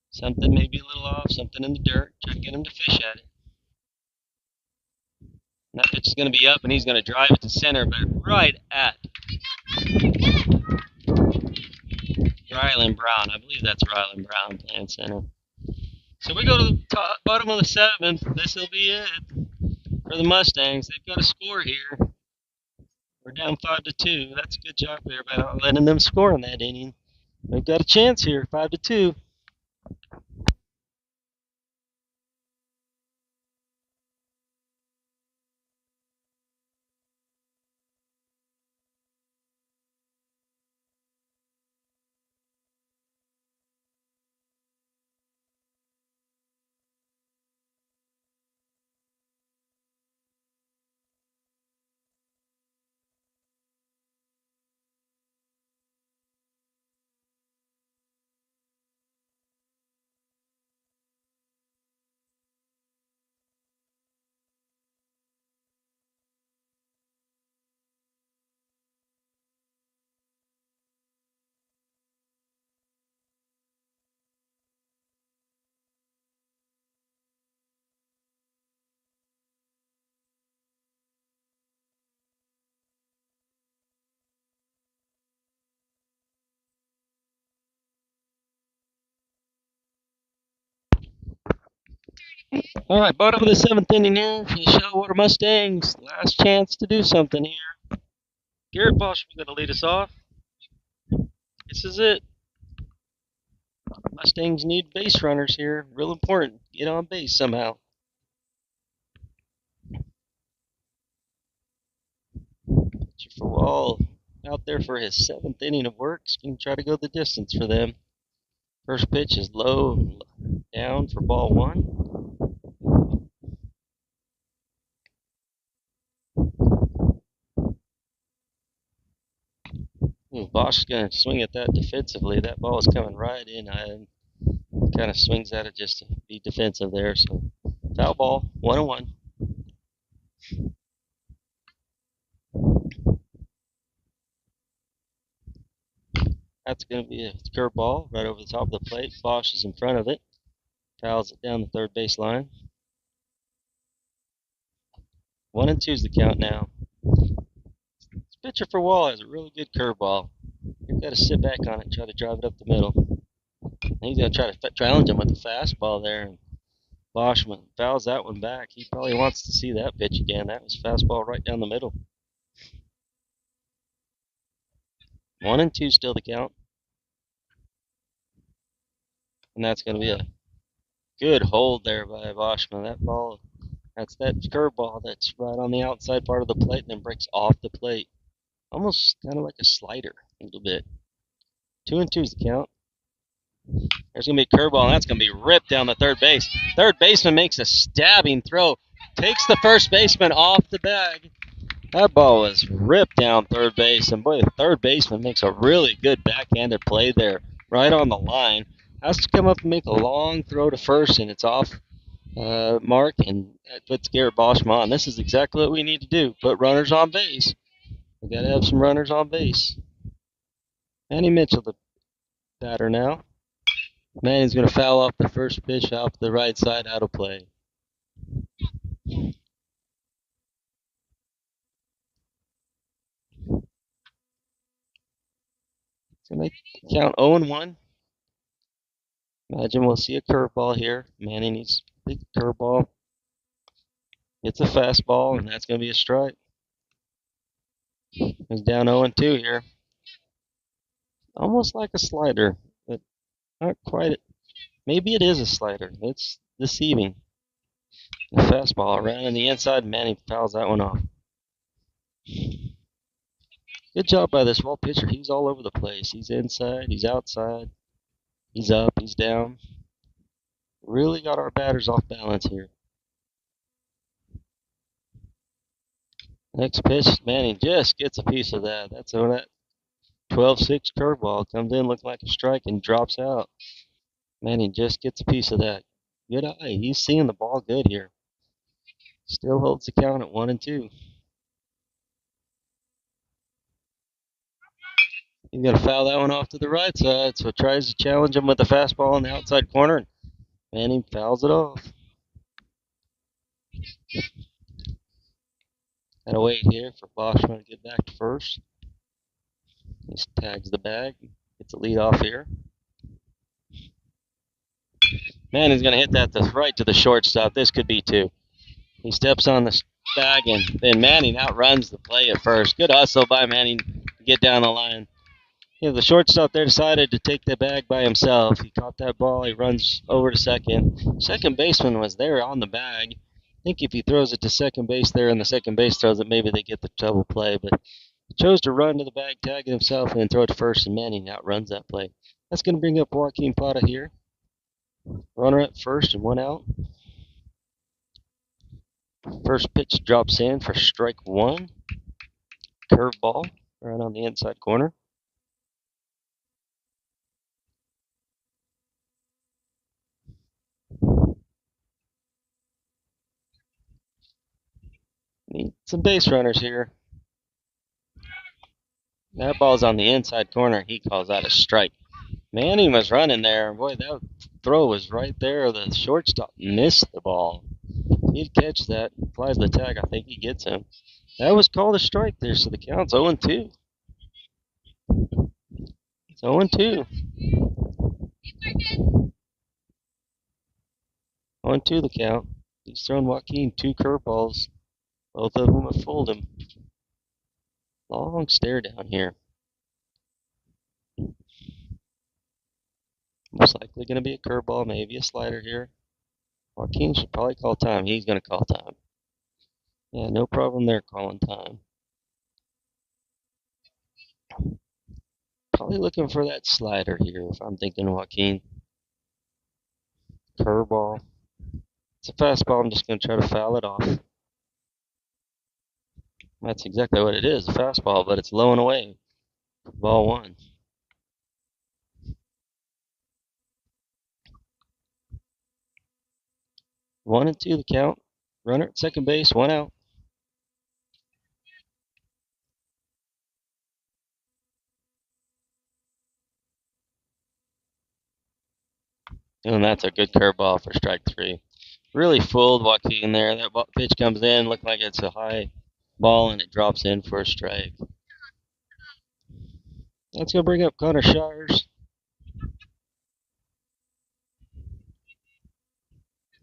Something maybe a little off. Something in the dirt. Try to get him to fish at it. And that pitch is going to be up, and he's going to drive it to center, but right at Rylan Brown. I believe that's Rylan Brown playing center. So we go to the bottom of the seventh. This will be it for the Mustangs. They've got to score here. We're down 5-2. That's a good job there by not letting them score in that inning. They've got a chance here, 5-2. All right, bottom of the seventh inning here for the Shellwater Mustangs. Last chance to do something here. Garrett Bosch is going to lead us off. This is it. Mustangs need base runners here. Real important. Get on base somehow. Pitcher for Wall out there for his seventh inning of work. He's going to try to go the distance for them. First pitch is low, down for ball one. Bosch is going to swing at that defensively. That ball is coming right in. Kind of swings at it just to be defensive there. So foul ball, 1-1. That's going to be a curveball right over the top of the plate. Bosch is in front of it. Fouls it down the third base line. 1-2 is the count now. This pitcher for Wall has a really good curveball. You've got to sit back on it and try to drive it up the middle. And he's going to try to challenge him with a fastball there. And Bosch fouls that one back. He probably wants to see that pitch again. That was fastball right down the middle. 1-2 still the count. And that's going to be a Good hold there by Boschman. That ball, that's that curveball that's right on the outside part of the plate and then breaks off the plate. Almost kind of like a slider, a little bit. 2-2's the count. There's going to be a curveball, and that's going to be ripped down the third base. Third baseman makes a stabbing throw, takes the first baseman off the bag. That ball was ripped down third base, and boy, the third baseman makes a really good backhanded play there, right on the line. Has to come up and make a long throw to first, and it's off mark, and that puts Garrett Boschman on. This is exactly what we need to do. Put runners on base. We got to have some runners on base. Manny Mitchell, the batter now. Manny's going to foul off the first pitch off the right side, out of play. It's going to count 0-1. Imagine we'll see a curveball here. Manny needs a big curveball. It's a fastball, and that's going to be a strike. He's down 0-2 here. Almost like a slider, but not quite. Maybe it is a slider. It's deceiving. The fastball around in the inside. Manny fouls that one off. Good job by this Wall pitcher. He's all over the place. He's inside. He's outside. He's up. He's down. Really got our batters off balance here. Next pitch, Manny just gets a piece of that. That's on that 12-6 curveball. Comes in, looks like a strike, and drops out. Manny just gets a piece of that. Good eye. He's seeing the ball good here. Still holds the count at 1-2. He's going to foul that one off to the right side, so tries to challenge him with the fastball on the outside corner. Manny fouls it off. Gotta wait here for Boschman to get back to first. He tags the bag, gets a lead off here. Manny's going to hit that right to the shortstop. This could be two. He steps on the bag, and then Manning outruns the play at first. Good hustle by Manning to get down the line. The shortstop there decided to take the bag by himself. He caught that ball. He runs over to second. Second baseman was there on the bag. I think if he throws it to second base there and the second base throws it, maybe they get the double play. But he chose to run to the bag, tag it himself, and then throw it to first, and Manning outruns that play. That's going to bring up Joaquin Plata here. Runner at first and one out. First pitch drops in for strike one. Curveball right on the inside corner. Need some base runners here. That ball's on the inside corner. He calls that a strike. Manning was running there. Boy, that throw was right there. The shortstop missed the ball. He'd catch that. Applies the tag. I think he gets him. That was called a strike there, so the count's 0-2. It's 0-2. 0-2 the count. He's thrown Joaquin two curveballs. Both of them have fooled him. Long stare down here. Most likely going to be a curveball, maybe a slider here. Joaquin should probably call time. He's going to call time. Yeah, no problem there calling time. Probably looking for that slider here if I'm thinking Joaquin. Curveball. It's a fastball. I'm just going to try to foul it off. That's exactly what it is, a fastball, but it's low and away. Ball one. 1-2 the count. Runner at second base, one out. And that's a good curveball for strike three. Really fooled Joaquin there. That pitch comes in, looked like it's a high ball, and it drops in for a strike. That's going to bring up Connor Shires.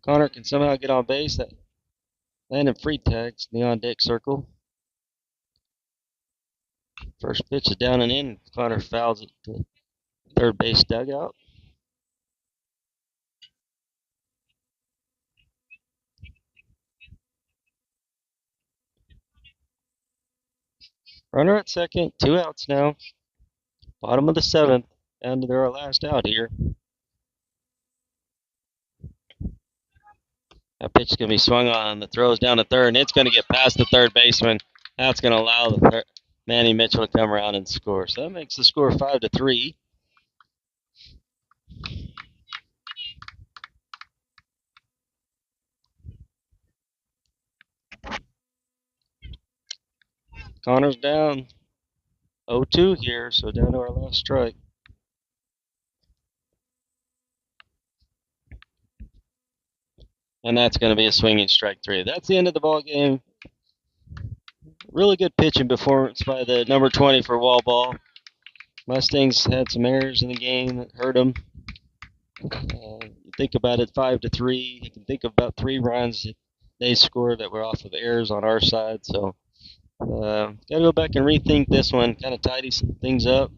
Connor can somehow get on base. That Landon Freed tags the on deck circle. First pitch is down and in. Connor fouls it to third base dugout. Runner at second, 2 outs now. Bottom of the 7th, down to our last out here. That pitch is going to be swung on. The throw is down to third, and it's going to get past the third baseman. That's going to allow Manny Mitchell to come around and score. So that makes the score 5-3. Connor's down 0-2 here, so down to our last strike. And that's going to be a swinging strike 3. That's the end of the ball game. Really good pitching performance by the number 20 for Walball. Mustangs had some errors in the game that hurt them. You think about it, 5-3. You can think of about 3 runs that they scored that were off of errors on our side. So got to go back and rethink this one, kind of tidy some things up.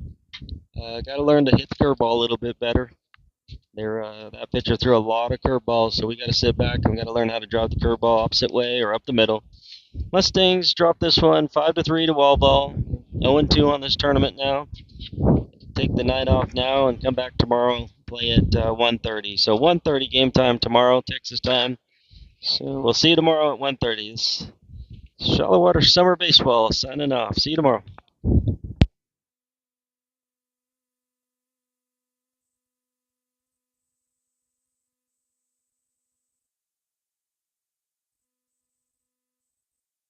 Got to learn to hit the curveball a little bit better. That pitcher threw a lot of curveballs, so we got to sit back and we got to learn how to drop the curveball opposite way or up the middle. Mustangs dropped this one 5-3 to Walball. 0-2 on this tournament now. Take the night off now and come back tomorrow. Play at 1:30. So 1:30 game time tomorrow, Texas time. So we'll see you tomorrow at 1:30. Shallow Water Summer Baseball signing off. See you tomorrow.